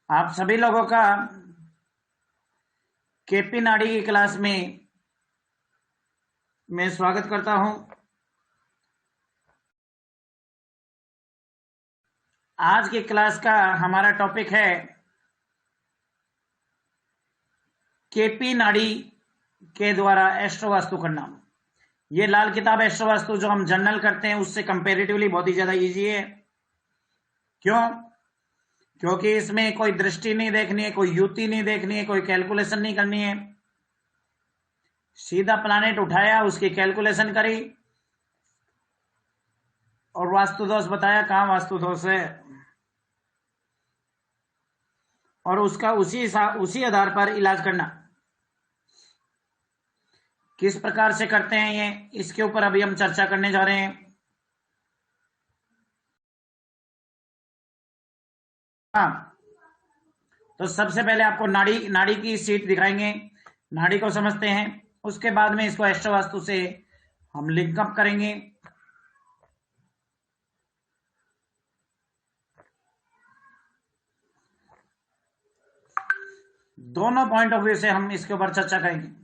आप सभी लोगों का केपी नाडी की क्लास में मैं स्वागत करता हूं। आज की क्लास का हमारा टॉपिक है केपी नाडी के द्वारा एस्ट्रो वास्तु करना। ये लाल किताब एस्ट्रो वास्तु जो हम जनरल करते हैं उससे कंपेरेटिवली बहुत ही ज्यादा इजी है। क्यों? क्योंकि इसमें कोई दृष्टि नहीं देखनी है, कोई युति नहीं देखनी है, कोई कैलकुलेशन नहीं करनी है। सीधा प्लैनेट उठाया, उसकी कैलकुलेशन करी और वास्तु दोष बताया कहां वास्तु दोष है, और उसका उसी आधार पर इलाज करना। किस प्रकार से करते हैं ये, इसके ऊपर अभी हम चर्चा करने जा रहे हैं। हाँ, तो सबसे पहले आपको नाड़ी नाड़ी की सीट दिखाएंगे, नाड़ी को समझते हैं। उसके बाद में इसको एस्ट्रो वास्तु से हम लिंकअप करेंगे। दोनों पॉइंट ऑफ व्यू से हम इसके ऊपर चर्चा करेंगे।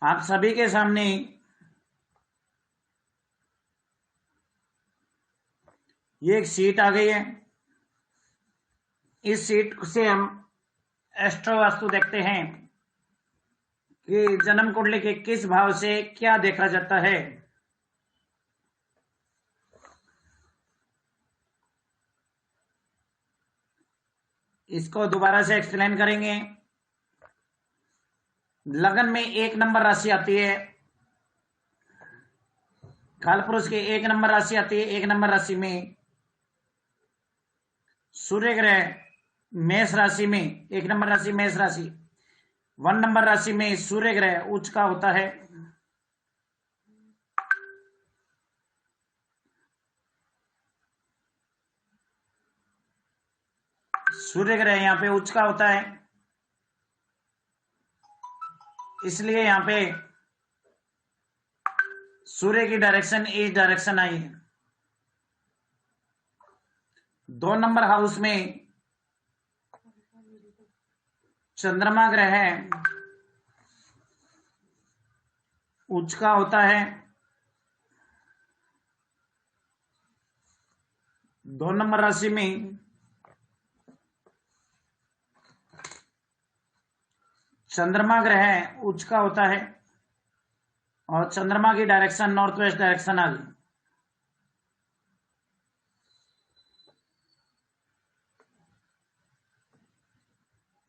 आप सभी के सामने ये एक सीट आ गई है। इस सीट से हम एस्ट्रो वास्तु देखते हैं कि जन्म कुंडली के किस भाव से क्या देखा जाता है। इसको दोबारा से एक्सप्लेन करेंगे। लगन में 1 नंबर राशि आती है, कालपुरुष की 1 नंबर राशि आती है। 1 नंबर राशि में सूर्य ग्रह मेष राशि में, 1 नंबर राशि मेष राशि, 1 नंबर राशि में सूर्य ग्रह उच्च का होता है। सूर्य ग्रह यहां पे उच्च का होता है, इसलिए यहां पे सूर्य की डायरेक्शन इस डायरेक्शन आई है। 2 नंबर हाउस में चंद्रमा ग्रह उच्च का होता है। 2 नंबर राशि में चंद्रमा ग्रह उच्च का होता है और चंद्रमा की डायरेक्शन नॉर्थ वेस्ट डायरेक्शन आ गई।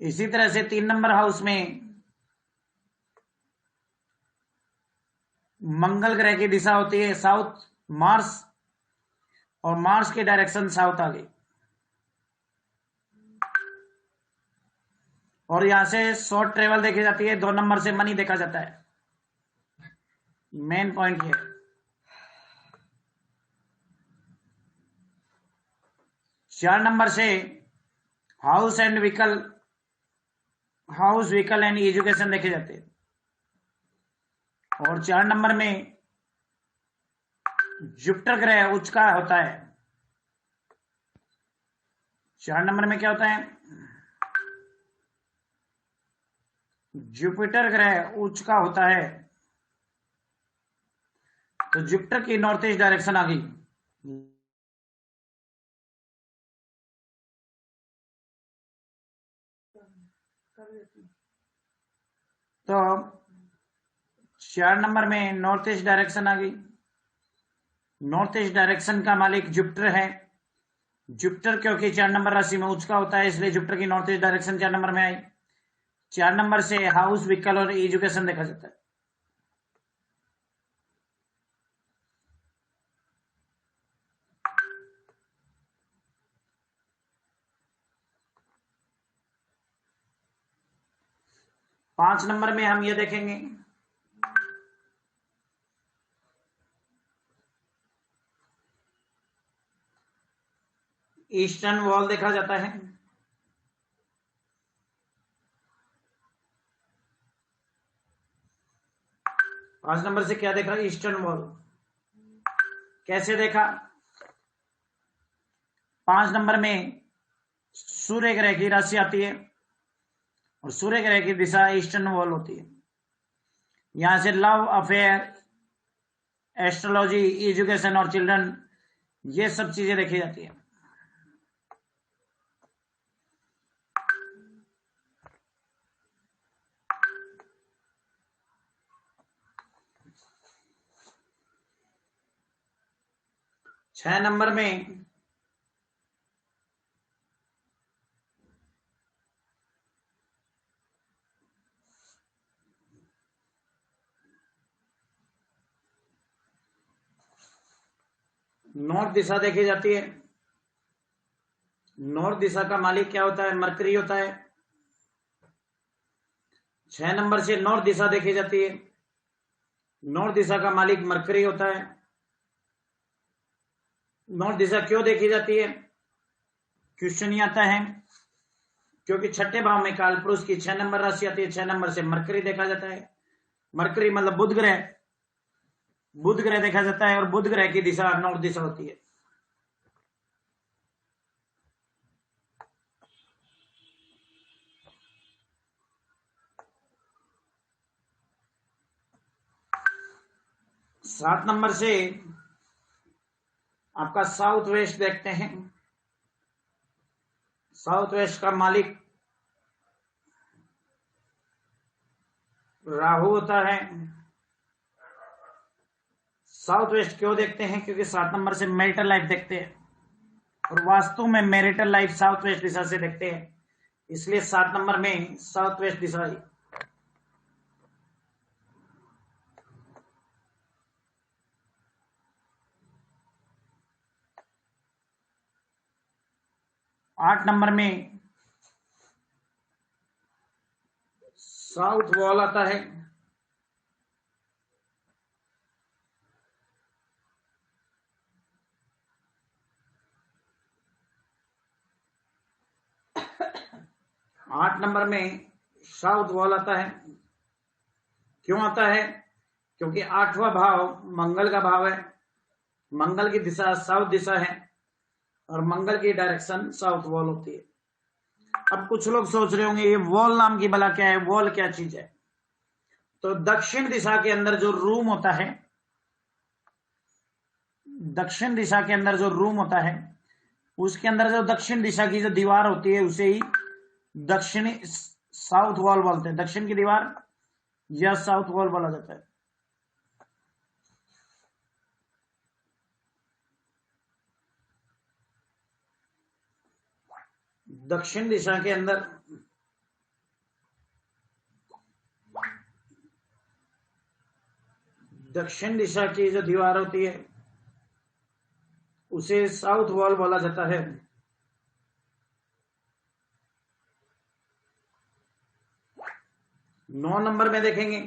इसी तरह से 3 नंबर हाउस में मंगल ग्रह की दिशा होती है साउथ, मार्स, और मार्स की डायरेक्शन साउथ आ गई। और यहां से शॉर्ट ट्रेवल देखी जाती है। 2 नंबर से मनी देखा जाता है। मेन पॉइंट ये, 4 नंबर से house and vehicle, house vehicle and education देखे जाते हैं। और 4 नंबर में जुपिटर ग्रह उच्च का होता है। 4 नंबर में क्या होता है? जुपिटर ग्रह उच्च का होता है। तो जुपिटर की नॉर्थ ईस्ट डायरेक्शन आ गई। तो 4 नंबर में नॉर्थ ईस्ट डायरेक्शन आ गई। नॉर्थ ईस्ट डायरेक्शन का मालिक जुपिटर है। जुपिटर क्योंकि 4 नंबर राशि में उच्च का होता है, इसलिए जुपिटर की नॉर्थ ईस्ट डायरेक्शन 4 नंबर में आई। 4 नंबर से हाउस, व्हीकल और एजुकेशन देखा जाता है। पांच नंबर में हम ये देखेंगे ईस्टर्न वॉल देखा जाता है। पांच नंबर से क्या देखा? Eastern wall. कैसे देखा? 5 नंबर में सूर्य ग्रह की राशि आती है और सूर्य ग्रह की दिशा ईस्टर्न वॉल होती है। यहां से लव, अफेयर, एस्ट्रोलॉजी, एजुकेशन और चिल्ड्रन, ये सब चीजें देखी जाती है। छह नंबर में नॉर्थ दिशा देखी जाती है। नॉर्थ दिशा का मालिक क्या होता है? मरकरी होता है। 6 नंबर से नॉर्थ दिशा देखी जाती है। नॉर्थ दिशा का मालिक मरकरी होता है। नॉर्थ दिशा क्यों देखी जाती है? क्वेश्चन ही आता है, क्योंकि छठे भाव में काल पुरुष की 6 नंबर राशि आती है। 6 नंबर से मरकरी देखा जाता है। मरकरी मतलब बुध ग्रह, बुध ग्रह देखा जाता है और बुध ग्रह की दिशा नॉर्थ दिशा होती है। सात नंबर से आपका साउथ वेस्ट देखते हैं। साउथ वेस्ट का मालिक राहु होता है। साउथ वेस्ट क्यों देखते हैं? क्योंकि 7 नंबर से मैरिटल लाइफ देखते हैं और वास्तु में मैरिटल लाइफ साउथ वेस्ट दिशा से देखते हैं, इसलिए 7 नंबर में साउथ वेस्ट दिशा है। 8 नंबर में साउथ वॉल आता है। आठ नंबर में साउथ वॉल आता है। क्यों आता है? क्योंकि 8वां भाव मंगल का भाव है। मंगल की दिशा साउथ दिशा है और मंगल की डायरेक्शन साउथ वॉल होती है। अब कुछ लोग सोच रहे होंगे ये वॉल नाम की भला क्या है, वॉल क्या चीज है? तो दक्षिण दिशा के अंदर जो रूम होता है, दक्षिण दिशा के अंदर जो रूम होता है, उसके अंदर जो दक्षिण दिशा की जो दीवार होती है उसे ही दक्षिणी साउथ वॉल बोलते हैं। दक्षिण की दीवार या साउथ वॉल बोला जाता है। दक्षिण दिशा के अंदर दक्षिण दिशा की जो दीवार होती है उसे साउथ वॉल बोला जाता है। नौ नंबर में देखेंगे,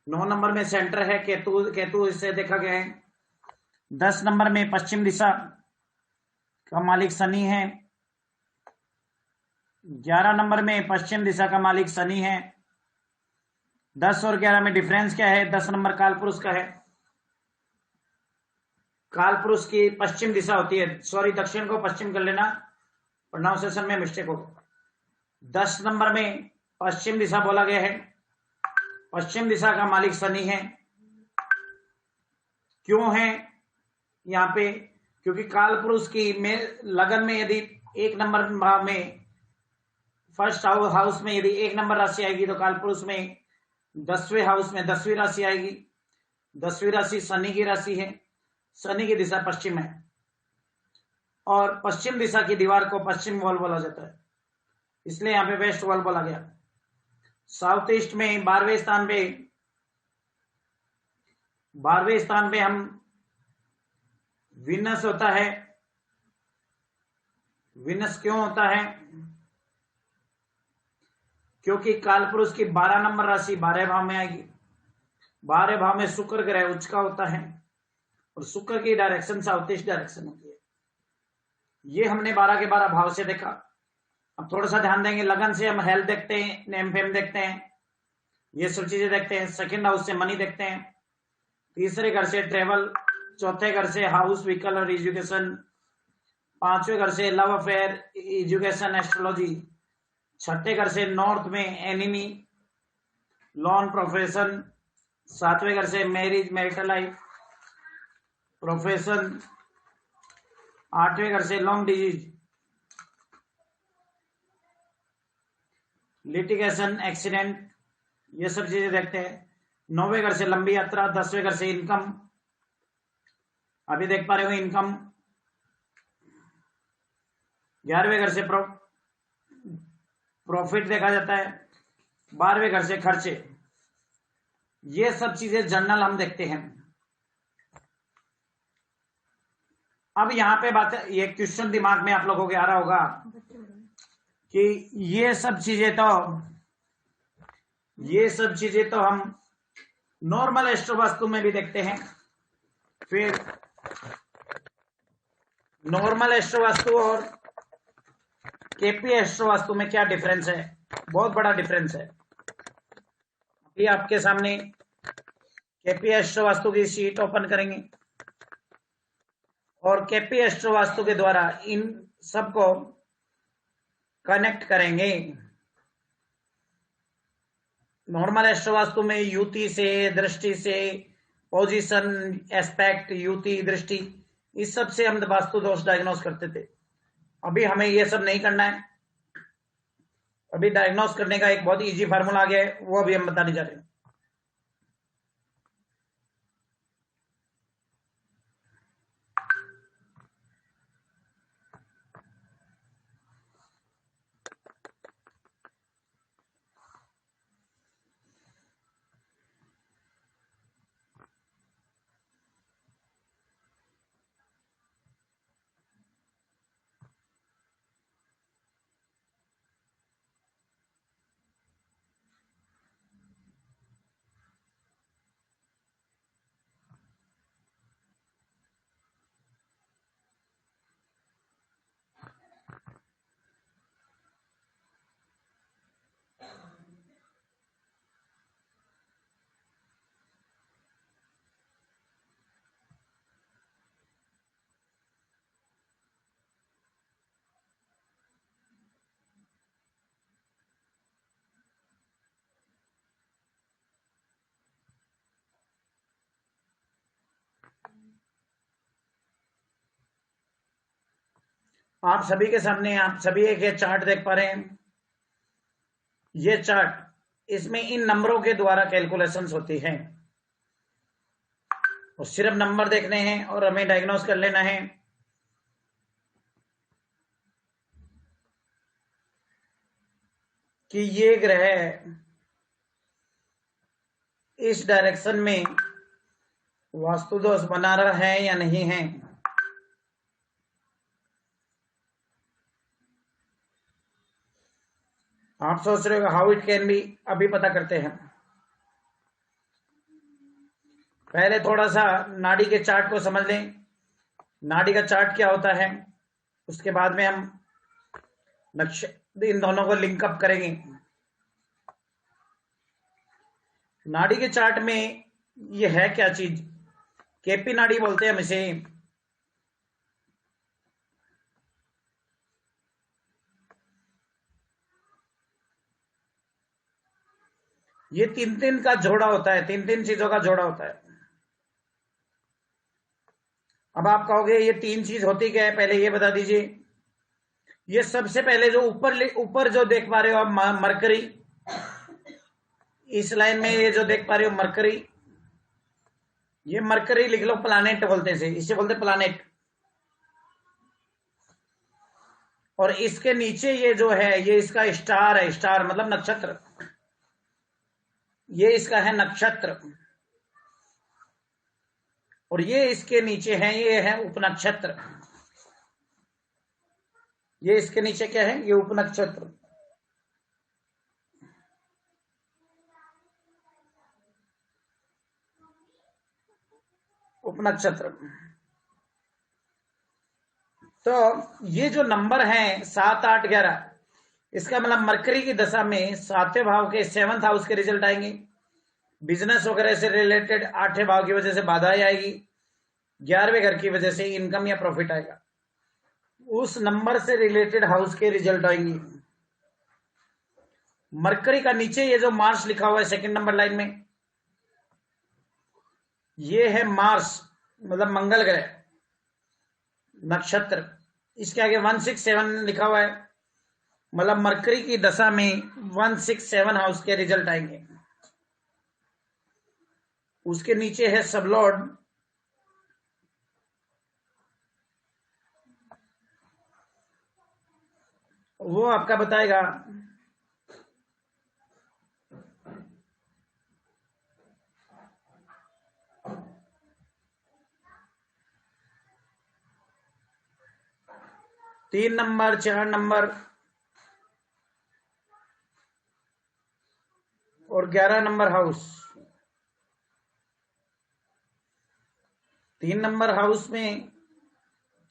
9 नंबर में सेंटर है केतु, केतु इससे देखा गया है। 10 नंबर में पश्चिम दिशा का मालिक शनि है। 11 नंबर में पश्चिम दिशा का मालिक शनि है। 10 और 11 में डिफरेंस क्या है? 10 नंबर कालपुरुष का है। कालपुरुष की पश्चिम दिशा होती है, सॉरी दक्षिण को पश्चिम कर लेना, प्रोनाउंसिएशन में मिस्टेक हो। 10 नंबर में पश्चिम दिशा बोला गया है। पश्चिम दिशा का मालिक शनि है। क्यों है यहां पे? क्योंकि कालपुरुष की लगन में यदि 1 नंबर में फर्स्ट हाउस में यदि 1 नंबर राशि आएगी तो कालपुरुष में 10वें हाउस में 10वीं राशि आएगी। 10वीं राशि शनि की राशि है। शनि की दिशा पश्चिम है और पश्चिम दिशा की दीवार को पश्चिम वॉल बोला जाता है, इसलिए यहां पे वेस्ट वॉल बोला गया। साउथ ईस्ट में 12वें स्थान पे हम विनस होता है। विनस क्यों होता है? क्योंकि कालपुरुष की 12 नंबर राशि 12 भाव में आएगी। 12 भाव में शुक्र ग्रह उच्च का होता है और शुक्र की डायरेक्शन साउथ ईस्ट डायरेक्शन होती है। ये हमने 12 के 12 भाव से देखा। अब थोड़ा सा ध्यान देंगे, लगन से हम हेल्थ देखते हैं, नेम फेम देखते हैं, ये सब चीजें देखते हैं। सेकंड हाउस से मनी देखते हैं। तीसरे घर से ट्रेवल, चौथे घर से हाउस, व्हीकल और एजुकेशन, पांचवें घर से लव अफेयर, एजुकेशन, एस्ट्रोलॉजी, छठे घर से नॉर्थ में एनिमी, लॉन, प्रोफेशन, सातवें घर से मैरिज, मैरिटल लाइफ, प्रोफेशन, आठवें घर से लॉन्ग डिजीज, लिटिगेशन, एक्सीडेंट, ये सब चीजें देखते हैं। नौवें घर से लंबी यात्रा, 10वें घर से इनकम, अभी देख पा रहे हो इनकम। 11वें घर से प्रॉफिट देखा जाता है। 12वें घर से खर्चे। ये सब चीजें जर्नल हम देखते हैं। अब यहां पे बात है, ये क्वेश्चन दिमाग में आप लोगों के आ रहा होगा कि ये सब चीजें तो हम नॉर्मल एस्ट्रो वास्तु में भी देखते हैं। फिर नॉर्मल एस्ट्रो वास्तु और केपी एस्ट्रो वास्तु में क्या डिफरेंस है? बहुत बड़ा डिफरेंस है। अभी आपके सामने केपी एस्ट्रो वास्तु की शीट ओपन करेंगे और केपी एस्ट्रो वास्तु के द्वारा इन सबको कनेक्ट करेंगे। नॉर्मल एस्ट्रो वास्तु में युति से, दृष्टि से, पोजीशन, एस्पेक्ट, युति, दृष्टि, इस सब से हम वास्तु दोष डायग्नोस करते थे। अभी हमें ये सब नहीं करना है। अभी डायग्नोस करने का एक बहुत इजी फार्मूला आ गया है, वो अभी हम बताने जा रहे हैं। आप सभी के सामने आप सभी एक चार्ट देख पा रहे हैं। ये चार्ट, इसमें इन नंबरों के द्वारा कैलकुलेशंस होती हैं और सिर्फ नंबर देखने हैं और हमें डायग्नोस कर लेना है कि ये ग्रह इस डायरेक्शन में वास्तु दोष बना रहा है या नहीं है। आप सोच रहे हो हाउ इट कैन बी, अभी पता करते हैं। पहले थोड़ा सा नाड़ी के चार्ट को समझ लें। नाड़ी का चार्ट क्या होता है, उसके बाद में हम इन दोनों को लिंकअप करेंगे। नाड़ी के चार्ट में ये है क्या चीज, केपी नाड़ी बोलते हैं हम इसे। ये तीन तीन का जोड़ा होता है, तीन तीन चीजों का जोड़ा होता है। अब आप कहोगे ये तीन चीज होती क्या है, पहले ये बता दीजिए। ये सबसे पहले जो ऊपर जो देख पा रहे हो आप, मरकरी, इस लाइन में ये जो देख पा रहे हो मरकरी, ये मरकरी लिख लो, प्लानेट बोलते हैं इसे बोलते प्लानेट। और इसके नीचे ये जो है ये इसका स्टार है, स्टार मतलब नक्षत्र, ये इसका है नक्षत्र। और ये इसके नीचे है, ये है उपनक्षत्र। ये इसके नीचे क्या है, ये उपनक्षत्र। उपनक्षत्र। तो ये जो नंबर है 7, 8, 11, इसका मतलब मरकरी की दशा में 7वें भाव के 7th हाउस के रिजल्ट आएंगे। बिजनेस वगैरह से रिलेटेड 8वें भाव की वजह से बाधाएं आएगी, 11वें घर की वजह से इनकम या प्रॉफिट आएगा। उस नंबर से रिलेटेड हाउस के रिजल्ट आएंगे। मरकरी का नीचे ये जो मार्स लिखा हुआ है सेकंड नंबर लाइन में, ये है मार्स, मतलब मंगल ग्रह नक्षत्र। इसके आगे 167 लिखा हुआ है, मतलब मरकरी की दशा में 167 हाउस के रिजल्ट आएंगे। उसके नीचे है सबलॉर्ड, वो आपका बताएगा तीन नंबर, 4 नंबर और 11 नंबर हाउस। 3 नंबर हाउस में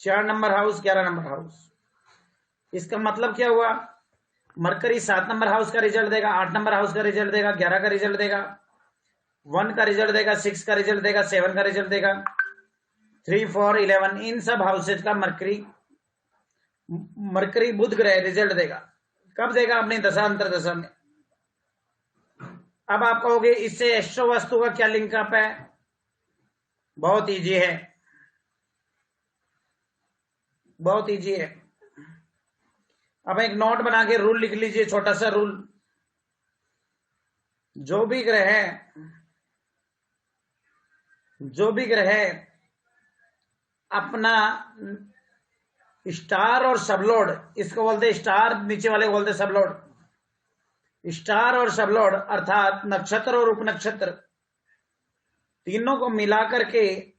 4 नंबर हाउस, 11 नंबर हाउस। इसका मतलब क्या हुआ? मरकरी 7 नंबर हाउस का रिजल्ट देगा, 8 नंबर हाउस का रिजल्ट देगा, 11 का रिजल्ट देगा, 1 का रिजल्ट देगा, 6 का रिजल्ट देगा, 7 का रिजल्ट देगा, 3, 4, 11, इन सब हाउसेज का मरकरी बुध ग्रह रिजल्ट देगा। कब देगा? अपनी दशा अंतर दशा में। अब आप कहोगे इससे एस्ट्रो वास्तु का क्या लिंकअप है? बहुत इजी है, बहुत इजी है। अब एक नोट बना के रूल लिख लीजिए, छोटा सा रूल। जो भी ग्रह अपना स्टार और सबलोड, इसको बोलते स्टार, नीचे वाले को बोलते सबलोड। स्टार और सबलोड अर्थात नक्षत्र और उपनक्षत्र तीनों को मिलाकर के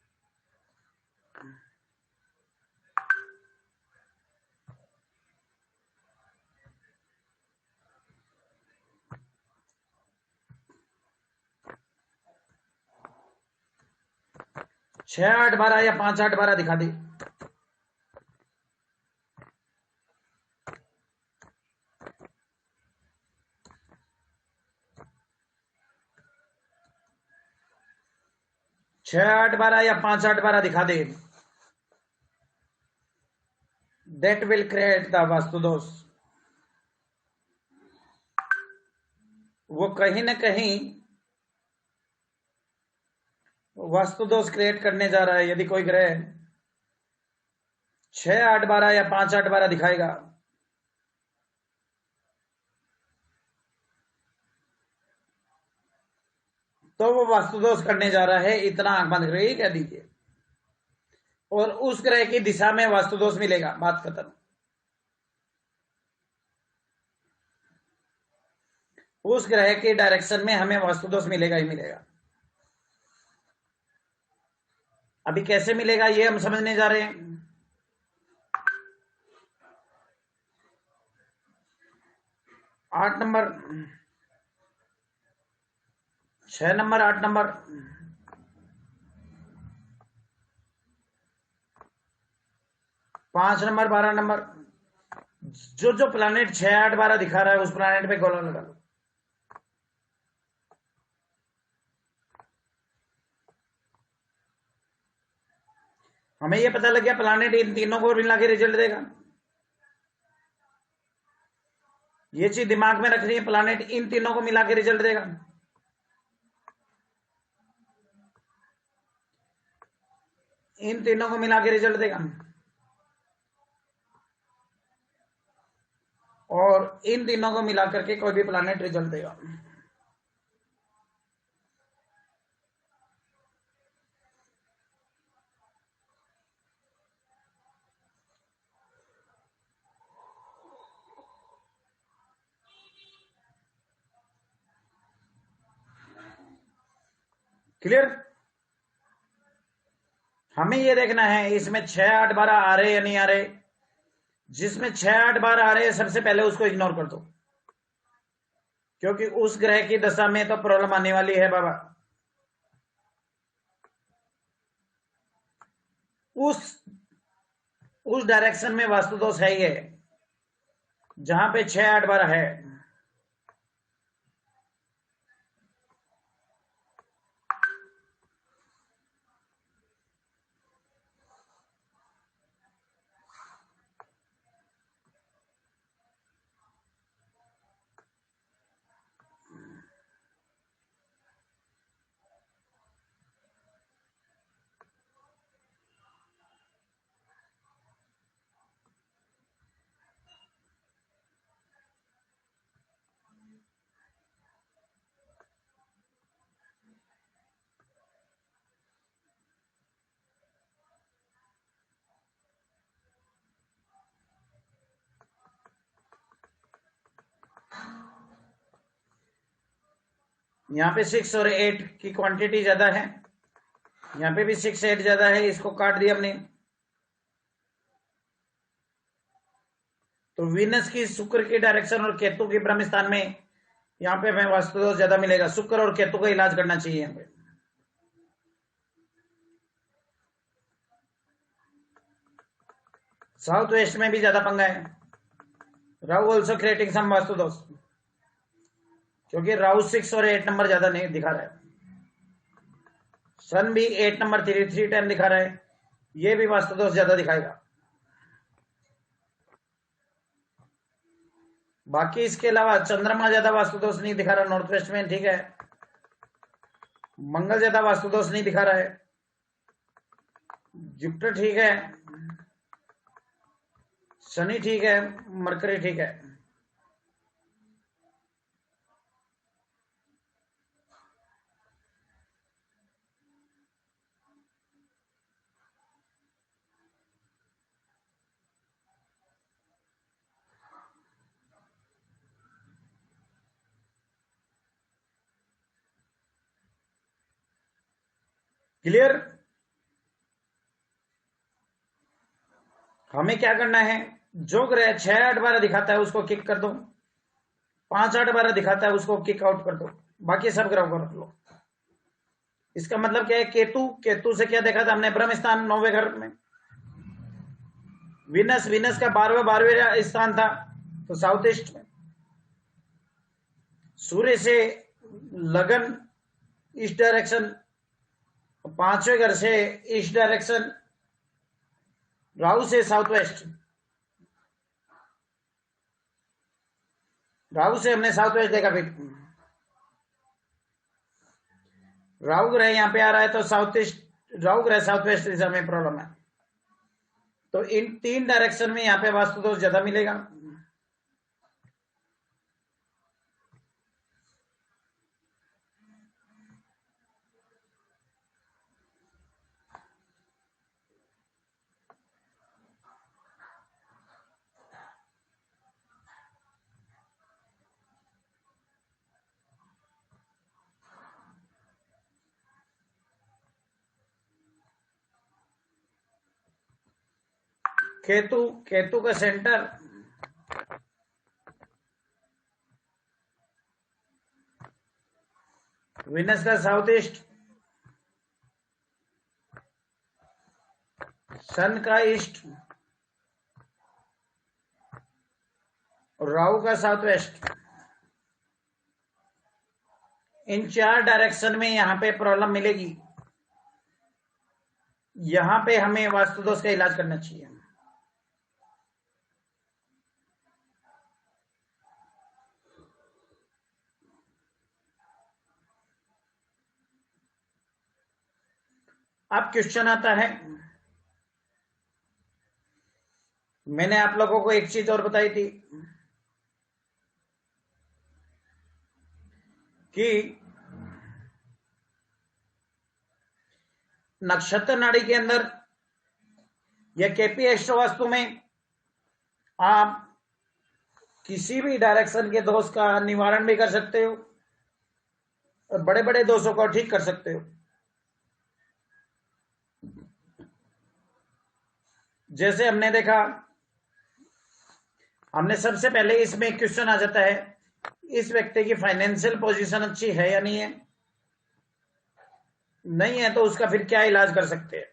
छह, 8, 12 या 5, 8, 12 दिखा दे। छह, 8, 12 या 5, 8, 12 दिखा दे। That will create the vastu दोष। वो कहीं ना कहीं वास्तु दोष क्रिएट करने जा रहा है। यदि कोई ग्रह 6, 8, 12 या 5, 8, 12 दिखाएगा तो वो वास्तु दोष करने जा रहा है, इतना आंख बंद करके कह दीजिए। और उस ग्रह की दिशा में वास्तु दोष मिलेगा, बात खत्म। उस ग्रह के डायरेक्शन में हमें वास्तु दोष मिलेगा ही मिलेगा। अभी कैसे मिलेगा ये हम समझने जा रहे हैं। 8 number, 6 number, 8 number, 5 number, 12 number, जो प्लैनेट 6, 8, 12 दिखा रहा है उस प्लैनेट पे गोला लगा लो। हमें ये पता लग गया प्लैनेट इन तीनों को मिला के रिजल्ट देगा। ये चीज दिमाग में रखनी है, प्लैनेट इन तीनों को मिला के रिजल्ट देगा। इन तीनों को मिला के रिजल्ट देगा और इन तीनों को मिलाकर के कोई भी प्लैनेट रिजल्ट देगा। क्लियर? हमें ये देखना है इसमें 6, 8, 12 आ रहे या नहीं आ रहे। जिसमें 6, 8, 12 आ रहे हैं सबसे पहले उसको इग्नोर कर दो, क्योंकि उस ग्रह की दशा में तो प्रॉब्लम आने वाली है बाबा। उस डायरेक्शन में वास्तु दोष है ये, जहां पे 6, 8, 12 है। यहाँ पे 6 और 8 की क्वांटिटी ज्यादा है, यहाँ पे भी 6, 8 ज्यादा है, इसको काट दिया हमने। तो वीनस की शुक्र की डायरेक्शन और केतु के ब्रह्म स्थान में यहाँ पे हमें वास्तु दोष ज्यादा मिलेगा। शुक्र और केतु का इलाज करना चाहिए यहाँ पे। साउथ वेस्ट में भी ज्यादा पंगा है। Rahu also creating some vastu dosh, क्योंकि राहु 6 और 8 नंबर ज्यादा नहीं दिखा रहा है। सन भी 8 नंबर 3, 3, 10 दिखा रहा है, ये भी वास्तु दोष ज्यादा दिखाएगा। बाकी इसके अलावा चंद्रमा ज्यादा वास्तु दोष नहीं दिखा रहा नॉर्थ वेस्ट में, ठीक है। मंगल ज्यादा वास्तु दोष नहीं दिखा रहा है। जुपिटर ठीक है, शनि ठीक है, मरकरी ठीक है। क्लियर। हमें क्या करना है, जो ग्रह 6, 8, 12 दिखाता है उसको किक कर दो, 5, 8, 12 दिखाता है उसको किक आउट कर दो, बाकी सब ग्रहों को रख लो। इसका मतलब क्या है, केतु से क्या देखा था हमने, ब्रह्म स्थान 9वें घर में। विनस का 12वां स्थान था तो साउथ ईस्ट में। सूर्य से लगन ईस्ट डायरेक्शन, 5वें घर से ईस्ट डायरेक्शन, राहु से साउथ वेस्ट। राहु से हमने साउथ वेस्ट देखा। फिर राहु ग्रह यहां पे आ रहा है तो साउथ ईस्ट, राहु ग्रह साउथ वेस्ट दिशा में प्रॉब्लम है। तो इन 3 डायरेक्शन में यहां पे वास्तु दोष ज्यादा मिलेगा। केतु का सेंटर विनस का साउथ ईस्ट, सन का ईस्ट और राहु का साउथ वेस्ट। इन 4 डायरेक्शन में यहां पे प्रॉब्लम मिलेगी। यहां पे हमें वास्तु दोष का इलाज करना चाहिए। अब क्वेश्चन आता है, मैंने आप लोगों को एक चीज और बताई थी कि नक्षत्र नाड़ी के अंदर या केपी एस्ट्रो वास्तु में आप किसी भी डायरेक्शन के दोष का निवारण भी कर सकते हो और बड़े बड़े दोषों को ठीक कर सकते हो। जैसे हमने देखा, हमने सबसे पहले इसमें क्वेश्चन आ जाता है, इस व्यक्ति की फाइनेंशियल पोजीशन अच्छी है या नहीं है, नहीं है तो उसका फिर क्या इलाज कर सकते हैं।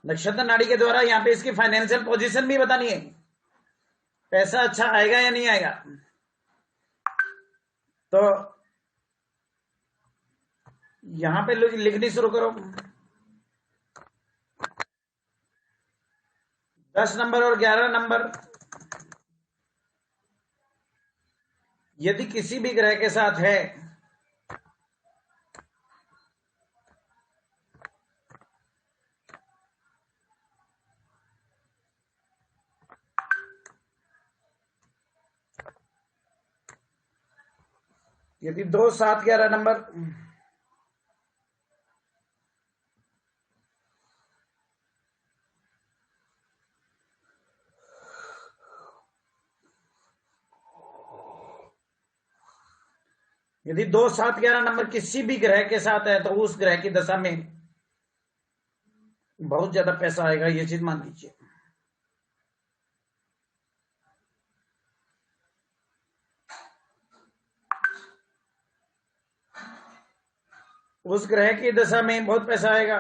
नक्षत्र नाड़ी के द्वारा यहाँ पे इसकी फाइनेंशियल पोजीशन भी बतानी है, पैसा अच्छा आएगा या नहीं आएगा। तो यहां पे लिखनी शुरू करो। 10 नंबर और 11 नंबर यदि किसी भी ग्रह के साथ है यदि 2, 7, 11 नंबर यदि 2, 7, 11 नंबर किसी भी ग्रह के साथ है तो उस ग्रह की दशा में बहुत ज्यादा पैसा आएगा, ये चीज मान लीजिए। उस ग्रह की दशा में बहुत पैसा आएगा।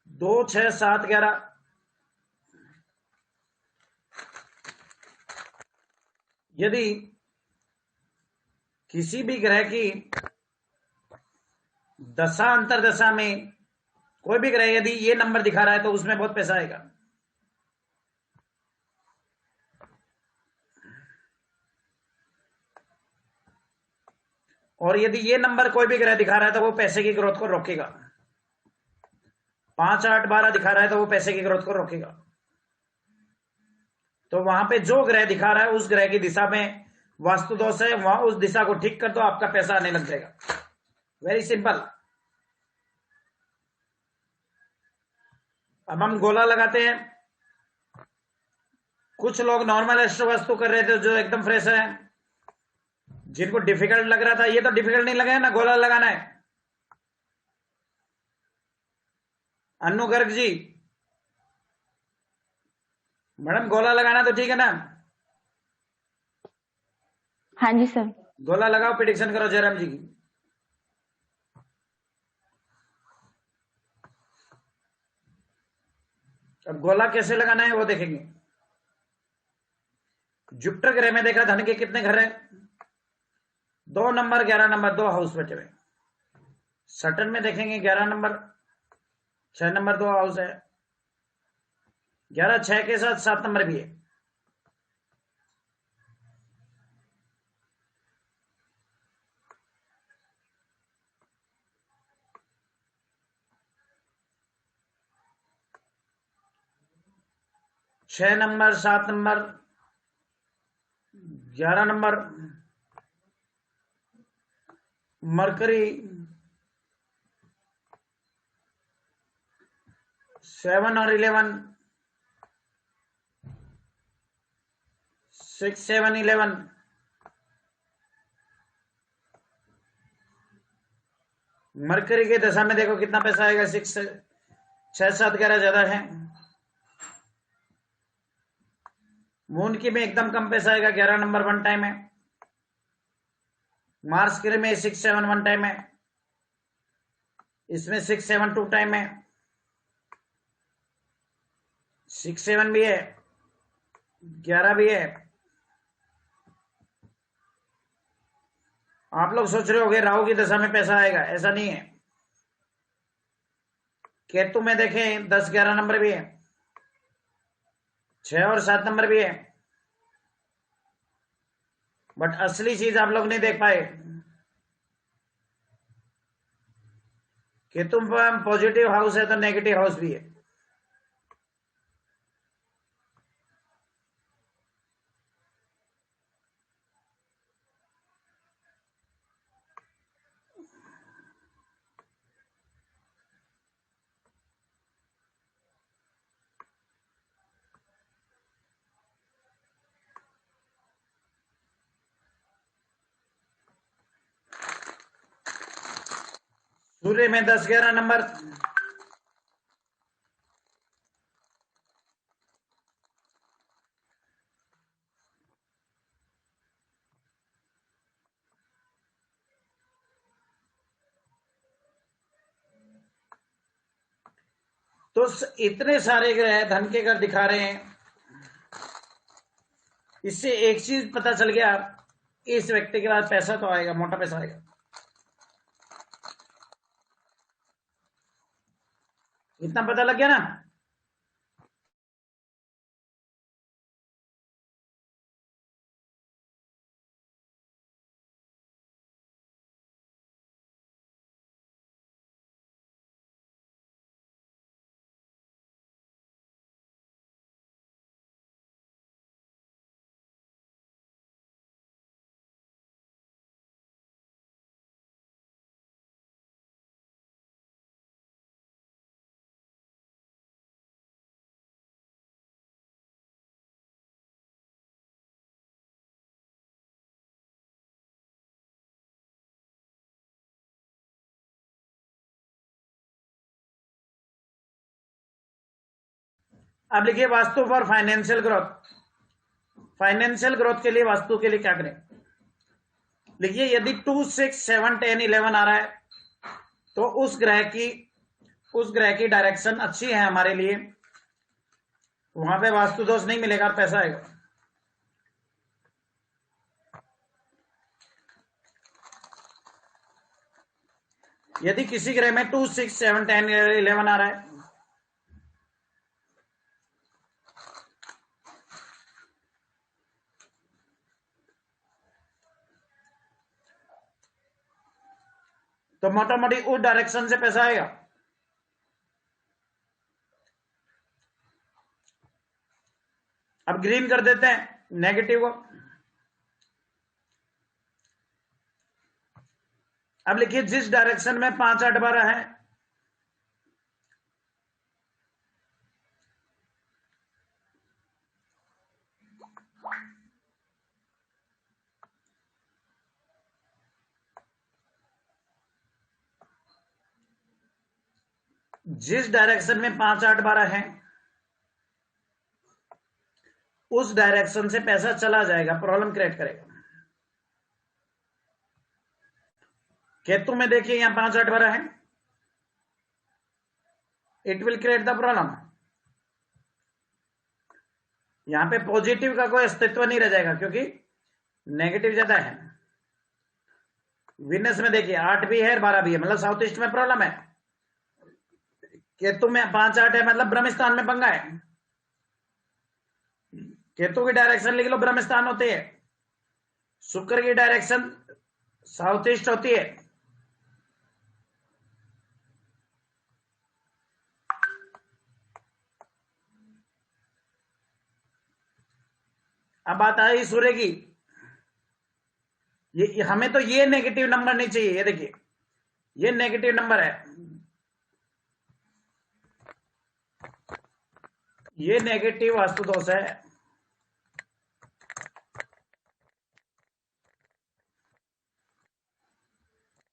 दो, 6, 7, 11 यदि किसी भी ग्रह की दशा अंतरदशा में कोई भी ग्रह यदि ये नंबर दिखा रहा है तो उसमें बहुत पैसा आएगा। और यदि ये नंबर कोई भी ग्रह दिखा रहा है तो वो पैसे की ग्रोथ को रोकेगा। 5, 8, 12 दिखा रहा है तो वो पैसे की ग्रोथ को रोकेगा। तो वहां पे जो ग्रह दिखा रहा है उस ग्रह की दिशा में वास्तु दोष है, वहां उस दिशा को ठीक कर दो, आपका पैसा आने लग जाएगा। Very simple. अब हम गोला लगाते हैं। कुछ लोग नॉर्मल एस्ट्रो वास्तु कर रहे थे जो एकदम फ्रेश है, जिनको डिफिकल्ट लग रहा था, ये तो डिफिकल्ट नहीं लगा है ना, गोला लगाना है। अन्नू गर्ग जी, मैडम गोला लगाना तो ठीक है ना? हाँ जी सर। गोला लगाओ, प्रिडिक्शन करो जयराम जी की। अब गोला कैसे लगाना है वो देखेंगे। जुपिटर ग्रह में देखा धन के कितने घर है? 2 नंबर 11 नंबर 2 हाउस बैठे हुए। सटन में देखेंगे 11 नंबर 6 नंबर 2 हाउस है। 11 6 के साथ 7 नंबर भी है। छह नंबर 7 नंबर 11 नंबर मरकरी 7 और 11 6, 7, 11 मरकरी के दशा में देखो कितना पैसा आएगा। 6, 7, 11 ज्यादा है। मून की में एकदम कम पैसा आएगा। 11 नंबर 1 टाइम है। मार्स के में 6, 7 1 टाइम है। इसमें 6, 7 2 टाइम है। 6, 7 भी है, 11 भी है। आप लोग सोच रहे होंगे राहु की दशा में पैसा आएगा, ऐसा नहीं है। केतु में देखें 10, 11 नंबर भी है, 6 और 7 नंबर भी है। बट असली चीज आप लोग नहीं देख पाए। केतु पॉजिटिव हाउस है तो नेगेटिव हाउस भी है। सूर्य में 10, 11 नंबर तो इतने सारे ग्रह धन के घर दिखा रहे हैं, इससे एक चीज पता चल गया, इस व्यक्ति के पास पैसा तो आएगा, मोटा पैसा आएगा। इतना पता लग गया ना। अब लिखिए vastu for financial growth. Financial growth के लिए वास्तु के लिए क्या करें? लिखिए यदि 2, 6, 7, 10, 11 आ रहा है तो उस ग्रह की डायरेक्शन अच्छी है हमारे लिए, वहां पे वास्तु दोष नहीं मिलेगा और पैसा आएगा। यदि किसी ग्रह में 2, 6, 7, 10, 11 आ रहा है तो मोटा मोटी उस डायरेक्शन से पैसा आएगा। अब ग्रीन कर देते हैं नेगेटिव को। अब लिखिए जिस डायरेक्शन में 5, 8, 12 है, जिस डायरेक्शन में 5, 8, 12 है उस डायरेक्शन से पैसा चला जाएगा, प्रॉब्लम क्रिएट करेगा। केतु में देखिए यहां 5, 8, 12 है, it will create the problem. यहां पे पॉजिटिव का कोई अस्तित्व नहीं रह जाएगा क्योंकि नेगेटिव ज्यादा है। विनस में देखिए 8 भी है और 12 भी है, मतलब साउथ ईस्ट में प्रॉब्लम है। केतु में 5, 8 है, मतलब ब्रह्मस्थान में पंगा है। केतु की डायरेक्शन लिख लो, ब्रह्मस्थान होती है। शुक्र की डायरेक्शन साउथ ईस्ट होती है। अब बात आई सूर्य की। ये हमें तो ये नेगेटिव नंबर नहीं चाहिए। ये देखिए ये नेगेटिव नंबर है, ये नेगेटिव वास्तु दोष है।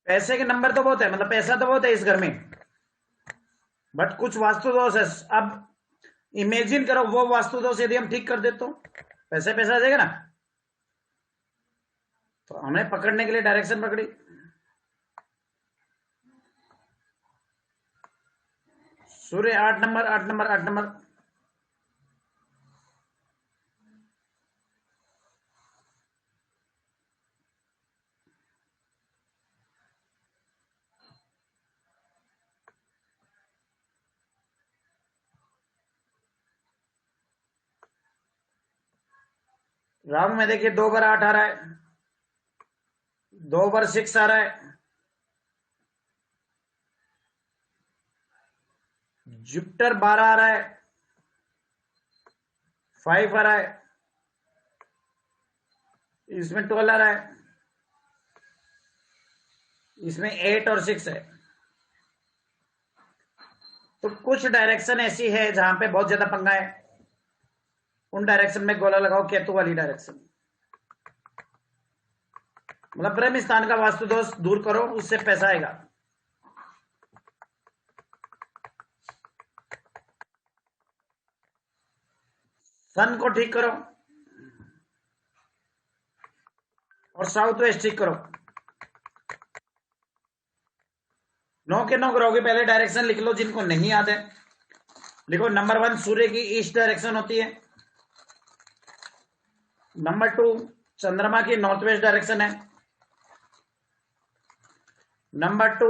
पैसे के नंबर तो बहुत है, मतलब पैसा तो बहुत है इस घर में, बट कुछ वास्तु दोष है। अब इमेजिन करो वो वास्तु दोष यदि हम ठीक कर दे तो पैसा आ जाएगा ना। तो हमने पकड़ने के लिए डायरेक्शन पकड़ी। सूर्य 8 नंबर, 8 नंबर, 8 नंबर। राहु में देखिए 2 बार 8 आ रहा है, 2 बार 6 आ रहा है। जुपिटर 12 आ रहा है, 5 आ रहा है, इसमें 12 आ रहा है, इसमें 8 और 6 है। तो कुछ डायरेक्शन ऐसी है जहां पे बहुत ज्यादा पंगा है, उन डायरेक्शन में गोला लगाओ। केतु वाली डायरेक्शन मतलब ब्रह्म स्थान का वास्तु दोष दूर करो, उससे पैसा आएगा। सन को ठीक करो और साउथ वेस्ट ठीक करो। 9 के 9 ग्रहों की पहले डायरेक्शन लिख लो जिनको नहीं याद है। देखो, नंबर 1 सूर्य की ईस्ट डायरेक्शन होती है। नंबर 2 चंद्रमा की नॉर्थ वेस्ट डायरेक्शन है। नंबर 2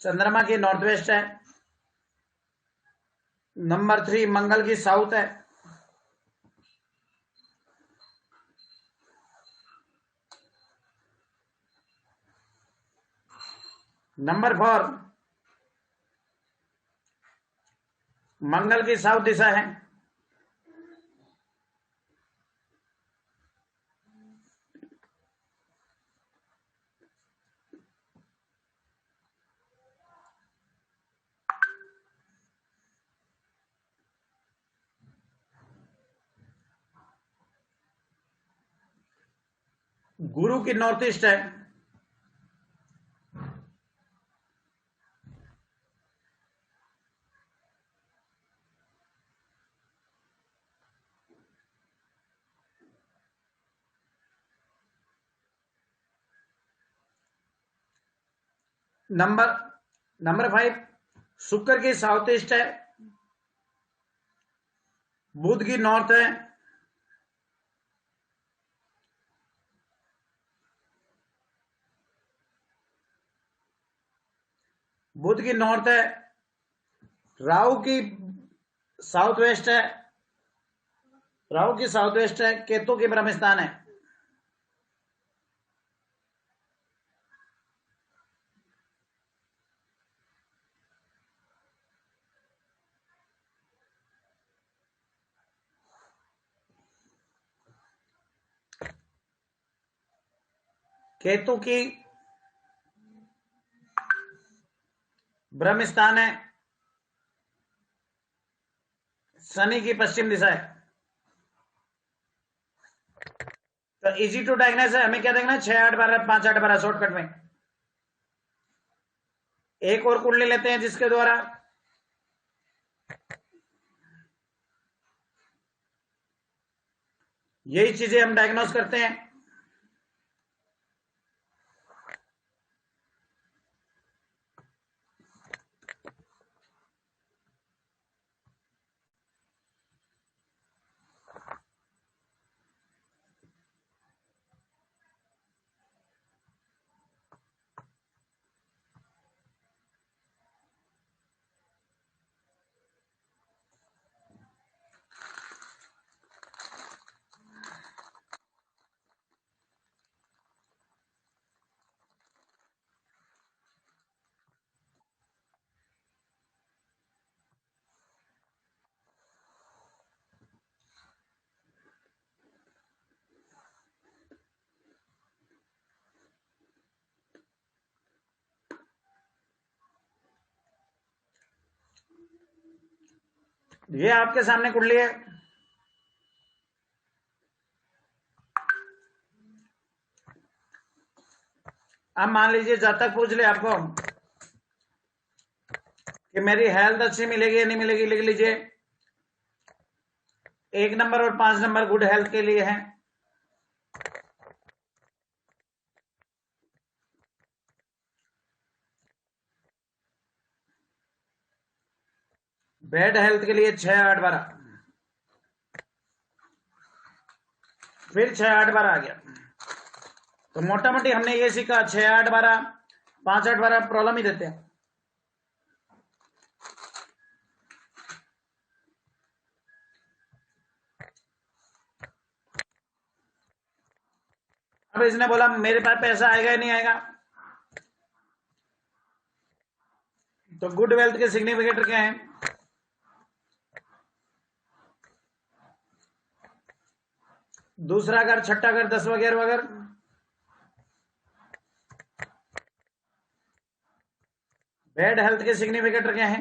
चंद्रमा की नॉर्थ वेस्ट है। नंबर 3 मंगल की साउथ है। नंबर 4 मंगल की साउथ दिशा है। गुरु की नॉर्थ ईस्ट है। नंबर 5 शुक्र की साउथ ईस्ट है। बुध की नॉर्थ है। बुध की नॉर्थ है। राहु की साउथ वेस्ट है। राहु की साउथ वेस्ट है। केतु की ब्रह्म स्थान है। केतु की ब्रह्म स्थान है। शनि की पश्चिम दिशा है। तो इजी टू डायग्नोस है। हमें क्या देखना है? 6 8 12 5 8 12 शॉर्टकट में। एक और कुंडली लेते हैं जिसके द्वारा यही चीजें हम डायग्नोस करते हैं। ये आपके सामने कुंडली है। अब मान लीजिए जातक पूछ ले आपको कि मेरी हेल्थ अच्छी मिलेगी या नहीं मिलेगी, लिख लीजिए। 1 नंबर और 5 नंबर गुड हेल्थ के लिए है। बैड हेल्थ के लिए 6 8 12। फिर 6 8 12 आ गया। तो मोटा मोटी हमने ये सीखा 6 8 12 5 8 12 प्रॉब्लम ही देते हैं। अब इसने बोला मेरे पास पैसा आएगा या नहीं आएगा, तो गुड वेल्थ के सिग्निफिकेटर क्या है? दूसरा घर, छठा घर, 10 वगैरह वगैरह। बैड हेल्थ के सिग्निफिकेटर क्या है?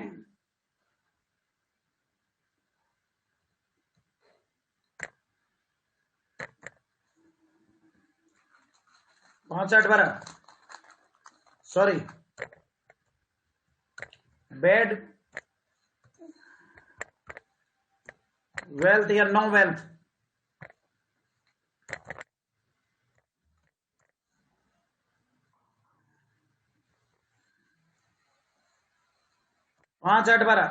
5 8 12 सॉरी, बैड वेल्थ या नो वेल्थ। पांच 8 12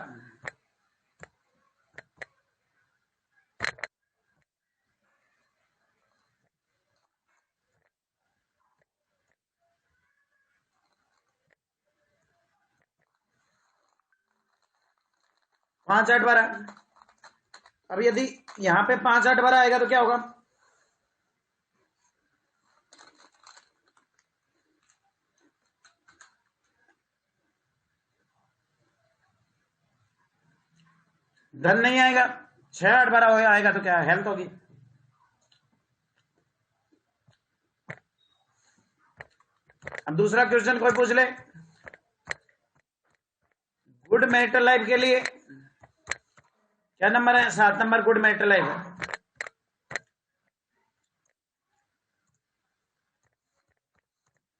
5 8 12। अब यदि यहां पे 5 8 12 आएगा तो क्या होगा? धन नहीं आएगा। 6 8 12 आएगा तो क्या हेल्थ होगी। अब दूसरा क्वेश्चन कोई पूछ ले, गुड मैरिटल लाइफ के लिए क्या नंबर है? 7 नंबर गुड मैरिटल लाइफ है।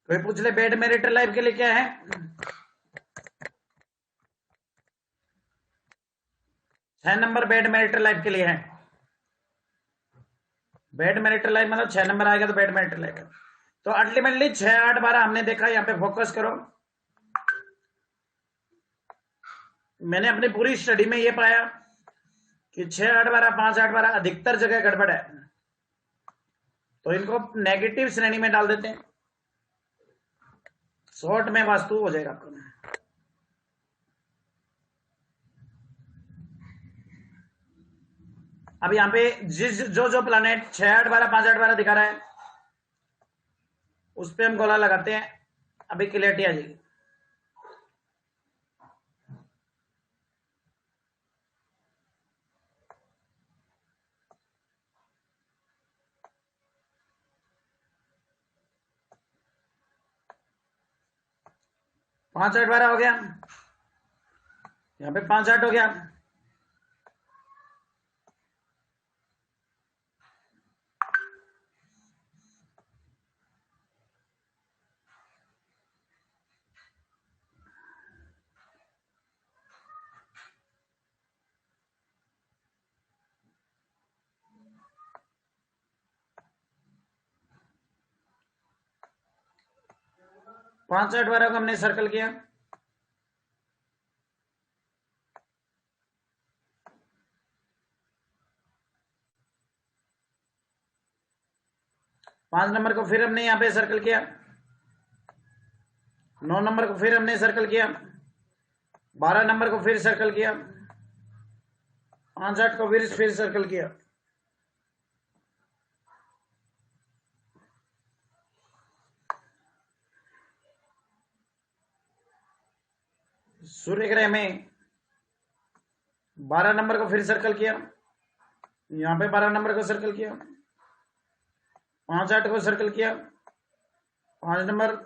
कोई पूछ ले बैड मैरिटल लाइफ के लिए क्या है? 6 नंबर बैड मैरिटल लाइफ के लिए है। बैड मैरिटल लाइफ मतलब 6 नंबर आएगा तो बैड मैरिटल लाइफ है। तो अल्टीमेटली 6 8 12 हमने देखा। यहां पे फोकस करो। मैंने अपनी पूरी स्टडी में ये पाया कि 6 8 12 5 8 12 अधिकतर जगह गड़बड़ है, तो इनको नेगेटिव श्रेणी में डाल देते हैं। शॉर्ट में वास्तु हो जाएगा आपको। अब यहां पे जो प्लैनेट 6 8 12 5 8 12 दिखा रहा है उस पे हम गोला लगाते हैं। अभी क्लियरिटी आ जाएगी। पांच 8 12 हो गया। यहां पे 5 8 हो गया। पांच 8 12 को हमने सर्कल किया। पांच नंबर को फिर हमने यहां पे सर्कल किया। 9 नंबर को फिर हमने सर्कल किया। 12 नंबर को फिर सर्कल किया। 5 8 को फिर सर्कल किया। सूर्य ग्रह में 12 नंबर को फिर सर्कल किया। यहां पे 12 नंबर को सर्कल किया। 5 8 को सर्कल किया। 5 नंबर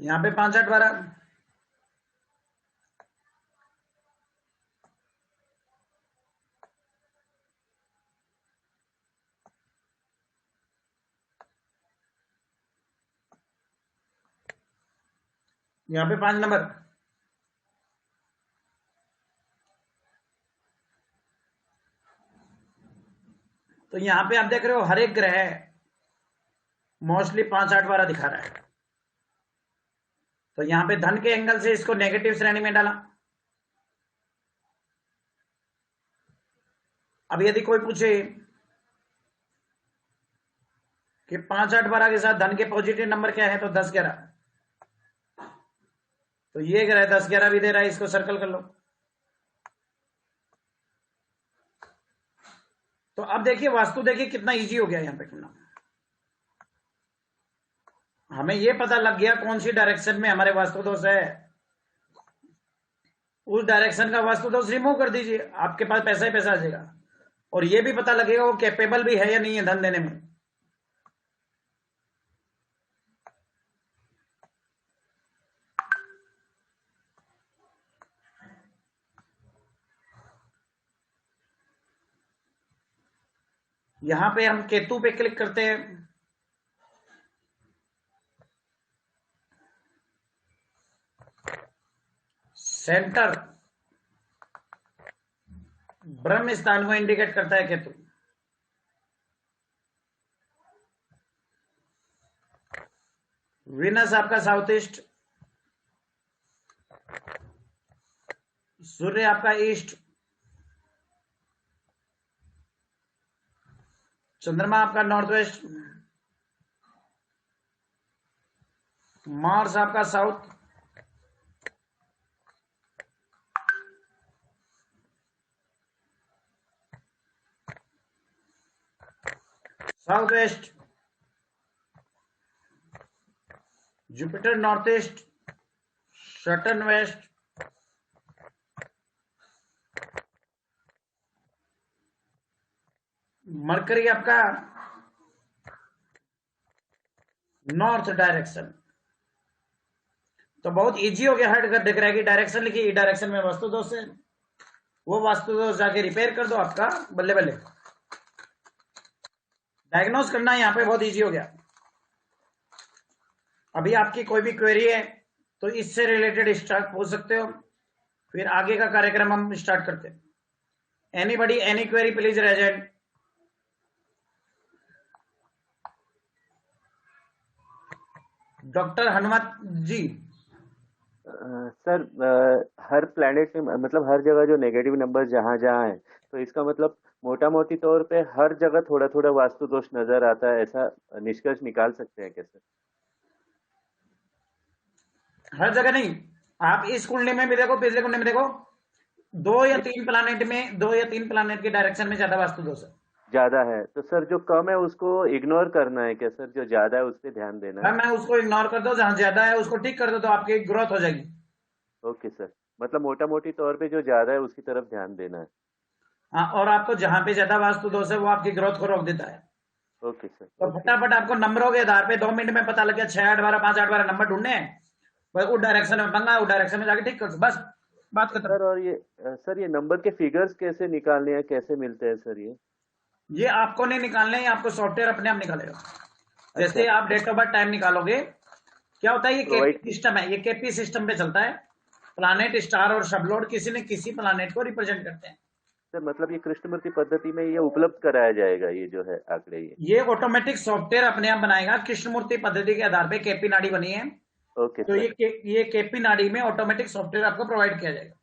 यहां पे 5 8 12। यहां पे 5 नंबर। तो यहां पे आप देख रहे हो हर एक ग्रह मोस्टली 5 8 12 दिखा रहा है। तो यहां पे धन के एंगल से इसको नेगेटिव श्रेणी में डाला। अब यदि कोई पूछे कि 5 8 12 के साथ धन के पॉजिटिव नंबर क्या है, तो 10 11। तो ये ग्रह 10 11 भी दे रहा है, इसको सर्कल कर लो। तो अब देखिए वास्तु देखिए कितना इजी हो गया यहां पे करना। हमें ये पता लग गया कौन सी डायरेक्शन में हमारे वास्तु दोष है। उस डायरेक्शन का वास्तु दोष रिमूव कर दीजिए, आपके पास पैसा ही पैसा आ जाएगा। और ये भी पता लगेगा वो कैपेबल भी है या नहीं है धन देने में। यहां पे हम केतु पे क्लिक करते हैं। सेंटर ब्रह्म स्थान को इंडिकेट करता है केतु। विनस आपका साउथ ईस्ट, सूर्य आपका ईस्ट, चंद्रमा आपका नॉर्थ वेस्ट, मार्स आपका south, south west, Jupiter north east, Saturn west, Mercury आपका नॉर्थ डायरेक्शन। तो बहुत इजी हो गया, हट कर दिख रहा है कि डायरेक्शन लिखी, ई डायरेक्शन में वास्तु दोष है, वो वास्तु दोष जाके रिपेयर कर दो, आपका बल्ले बल्ले डायग्नोज करना यहाँ पे बहुत इजी हो गया। अभी आपकी कोई भी क्वेरी है तो इससे रिलेटेड स्टार्ट पूछ सकते हो, फिर आगे का कार्यक्रम हम स्टार्ट करते हैं। Anybody any query please regent. Doctor Hanumat ji. Sir, हर प्लैनेट में मतलब हर जगह जो नेगेटिव नंबर जहाँ जहाँ है, तो इसका मतलब मोटा मोटी तौर पे हर जगह थोड़ा थोड़ा वास्तु दोष नजर आता है, ऐसा निष्कर्ष निकाल सकते हैं क्या सर? हर जगह नहीं, आप इस कुंडली में भी देखो, पिछले कुंडली में देखो, दो या तीन प्लानेट के डायरेक्शन में ज्यादा वास्तु दोष है। ज्यादा है तो सर जो कम है उसको इग्नोर करना है क्या सर? जो ज्यादा है उस पर ध्यान देना है? मैं उसको इग्नोर कर दो, जहां ज्यादा है उसको ठीक कर दो, तो आपकी ग्रोथ हो जाएगी। ओके सर, मतलब मोटा मोटी तौर पे जो ज्यादा है उसकी तरफ ध्यान देना है। हाँ, और आपको जहां पे ज्यादा वास्तु दोष है वो आपकी ग्रोथ को रोक देता है। Okay sir. तो फटाफट आपको नंबरों के आधार पे 2 मिनट में पता लग गया 6 8 12 5 8 12 नंबर ढूंढने हैं, बस उस डायरेक्शन में पंगा, उस डायरेक्शन में जाके ठीक कर दो, बस बात खत्म। सर और ये नंबर के फिगर्स कैसे निकालने हैं, कैसे मिलते हैं सर? ये आपको नहीं निकालने, ये आपको सॉफ्टवेयर अपने आप निकालेगा। जैसे आप डेट ऑफ बर्थ टाइम निकालोगे, क्या होता है, ये केपी सिस्टम है, ये केपी सिस्टम पे चलता है। प्लानेट, स्टार और सबलोड किसी न किसी प्लानेट को रिप्रेजेंट करते हैं। सर मतलब ये कृष्णमूर्ति पद्धति में ये उपलब्ध कराया जाएगा, ये जो है आंकड़े, ये ऑटोमेटिक सॉफ्टवेयर अपने आप बनाएगा। कृष्णमूर्ति पद्धति के आधार पे केपी नाड़ी बनी है, ओके तो ये केपी नाड़ी में ऑटोमेटिक सॉफ्टवेयर आपको प्रोवाइड किया जाएगा।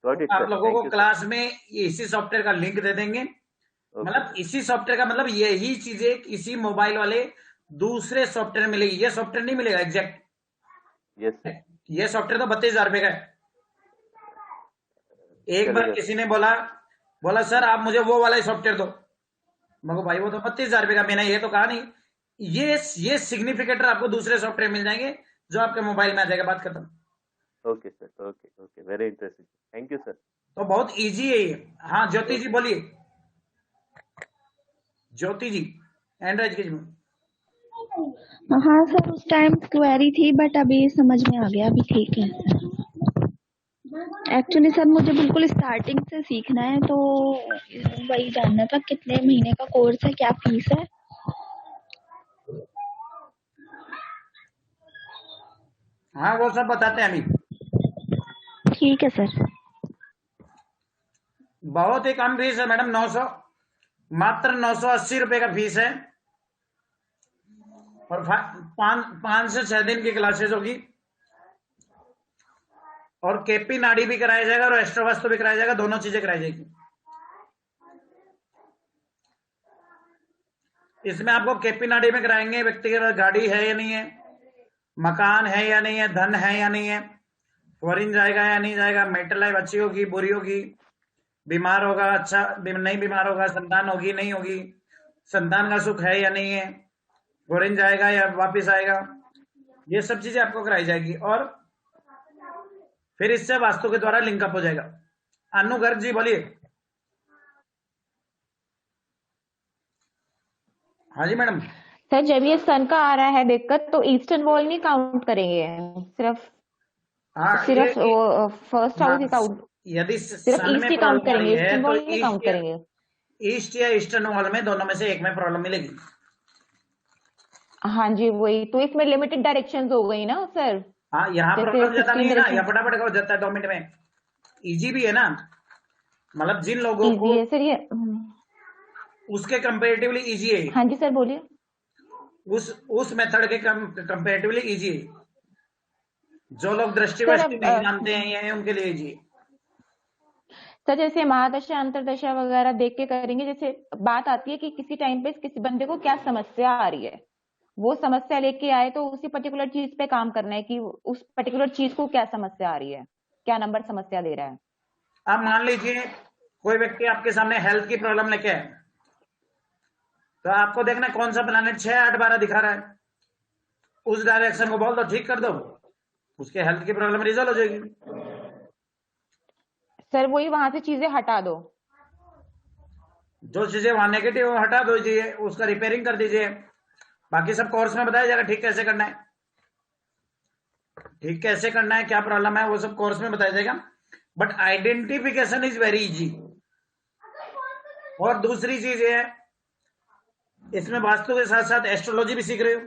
तो आप लोगों को क्लास में इसी सॉफ्टवेयर का लिंक दे देंगे। मतलब इसी सॉफ्टवेयर का मतलब यही चीजें इसी मोबाइल वाले दूसरे सॉफ्टवेयर मिलेगी, ये सॉफ्टवेयर नहीं मिलेगा एग्जैक्ट। यस, ये सॉफ्टवेयर तो 32,000 रुपए का है। एक बार किसी ने बोला सर आप मुझे वो वाला ही सॉफ्टवेयर दो, मगर भाई वो तो 32,000 रुपए का, मैंने ये तो कहा नहीं। ये सिग्निफिकेटर आपको दूसरे सॉफ्टवेयर मिल जाएंगे जो आपके मोबाइल में आ जाएगा, बात खत्म। Okay sir, okay, very interesting, thank you sir. तो बहुत इजी है ये। हाँ ज्योति जी बोलिए। ज्योति जी एंड्रॉइड के। हाँ सर, उस टाइम क्वेरी थी बट अभी समझ में आ गया, अभी ठीक है सर। एक्चुअली सर मुझे बिल्कुल स्टार्टिंग से सीखना है, तो वही जानना था कितने महीने का कोर्स है, क्या फीस है? हाँ वो सब बताते हैं अभी। ठीक है सर। बहुत ही कम फीस है मैडम, 900, मात्र 980 रुपए का फीस है, और 5 से 6 दिन की क्लासेस होगी, और केपी नाड़ी भी कराया जाएगा और एस्ट्रो वास्तु भी कराया जाएगा, दोनों चीजें कराई जाएगी। इसमें आपको केपी नाड़ी में कराएंगे व्यक्ति के पास गाड़ी है या नहीं है, मकान है या नहीं है, धन है या नहीं है, फॉरिन जाएगा या नहीं जाएगा, मेटल लाइफ अच्छी होगी बुरी होगी, बीमार होगा अच्छा नहीं बीमार होगा, संतान होगी नहीं होगी, संतान का सुख है या नहीं है, फॉरिन जाएगा या वापिस आएगा, ये सब चीजें आपको कराई जाएगी। और फिर इससे वास्तु के द्वारा लिंकअप हो जाएगा। अनु गर्ग जी बोलिए। हाँ जी मैडम। सर जब ये सन का आ रहा है दिक्कत, तो ईस्टर्न वॉल नहीं काउंट करेंगे, सिर्फ फर्स्ट हाउस ही काउंट, यदि सिर्फ ईस्ट ही काउंट करेंगे, ईस्टर्न वॉल नहीं काउंट करेंगे। ईस्ट या ईस्टर्न वॉल में दोनों में से एक में प्रॉब्लम मिलेगी। हाँ जी वही तो, इसमें लिमिटेड डायरेक्शंस हो गई ना सर। हाँ यहाँ प्रॉब्लम ज्यादा नहीं है ना, यहाँ फटाफट हो जाता है 2 मिनट में, इजी भी है ना, मतलब जिन लोगों को है सर ये उसके कंपेरेटिवली इजी है। हाँ जी सर बोलिए। उस मेथड के कंपेरेटिवली इजी है, जो लोग दृष्टि वृष्टि नहीं जानते हैं ये उनके लिए इजी है। सर जैसे महादशा अंतरदशा वगैरह देख के करेंगे, जैसे बात आती है कि किसी टाइम पे किसी बंदे को क्या समस्या आ रही है, वो समस्या लेके आए तो उसी पर्टिकुलर चीज पे काम करना है कि उस पर्टिकुलर चीज को क्या समस्या आ रही है, क्या नंबर समस्या दे रहा है। अब मान लीजिए कोई व्यक्ति आपके सामने हेल्थ की प्रॉब्लम लेके आए, तो आपको देखना कौन सा प्लैनेट 6, 8, 12 दिखा रहा है, उस डायरेक्शन को बोल दो, ठीक कर दो, उसके हेल्थ की प्रॉब्लम रिजॉल्व हो जाएगी। सर वही वहां से चीजें हटा दो। जो चीजें वहां नेगेटिव हटा दीजिए, उसका रिपेयरिंग कर दीजिए। बाकी सब कोर्स में बताया जाएगा ठीक कैसे करना है, ठीक कैसे करना है, क्या प्रॉब्लम है, वो सब कोर्स में बताया जाएगा। But identification is very easy. और दूसरी चीज ये है, इसमें वास्तु के साथ साथ एस्ट्रोलॉजी भी सीख रहे हो।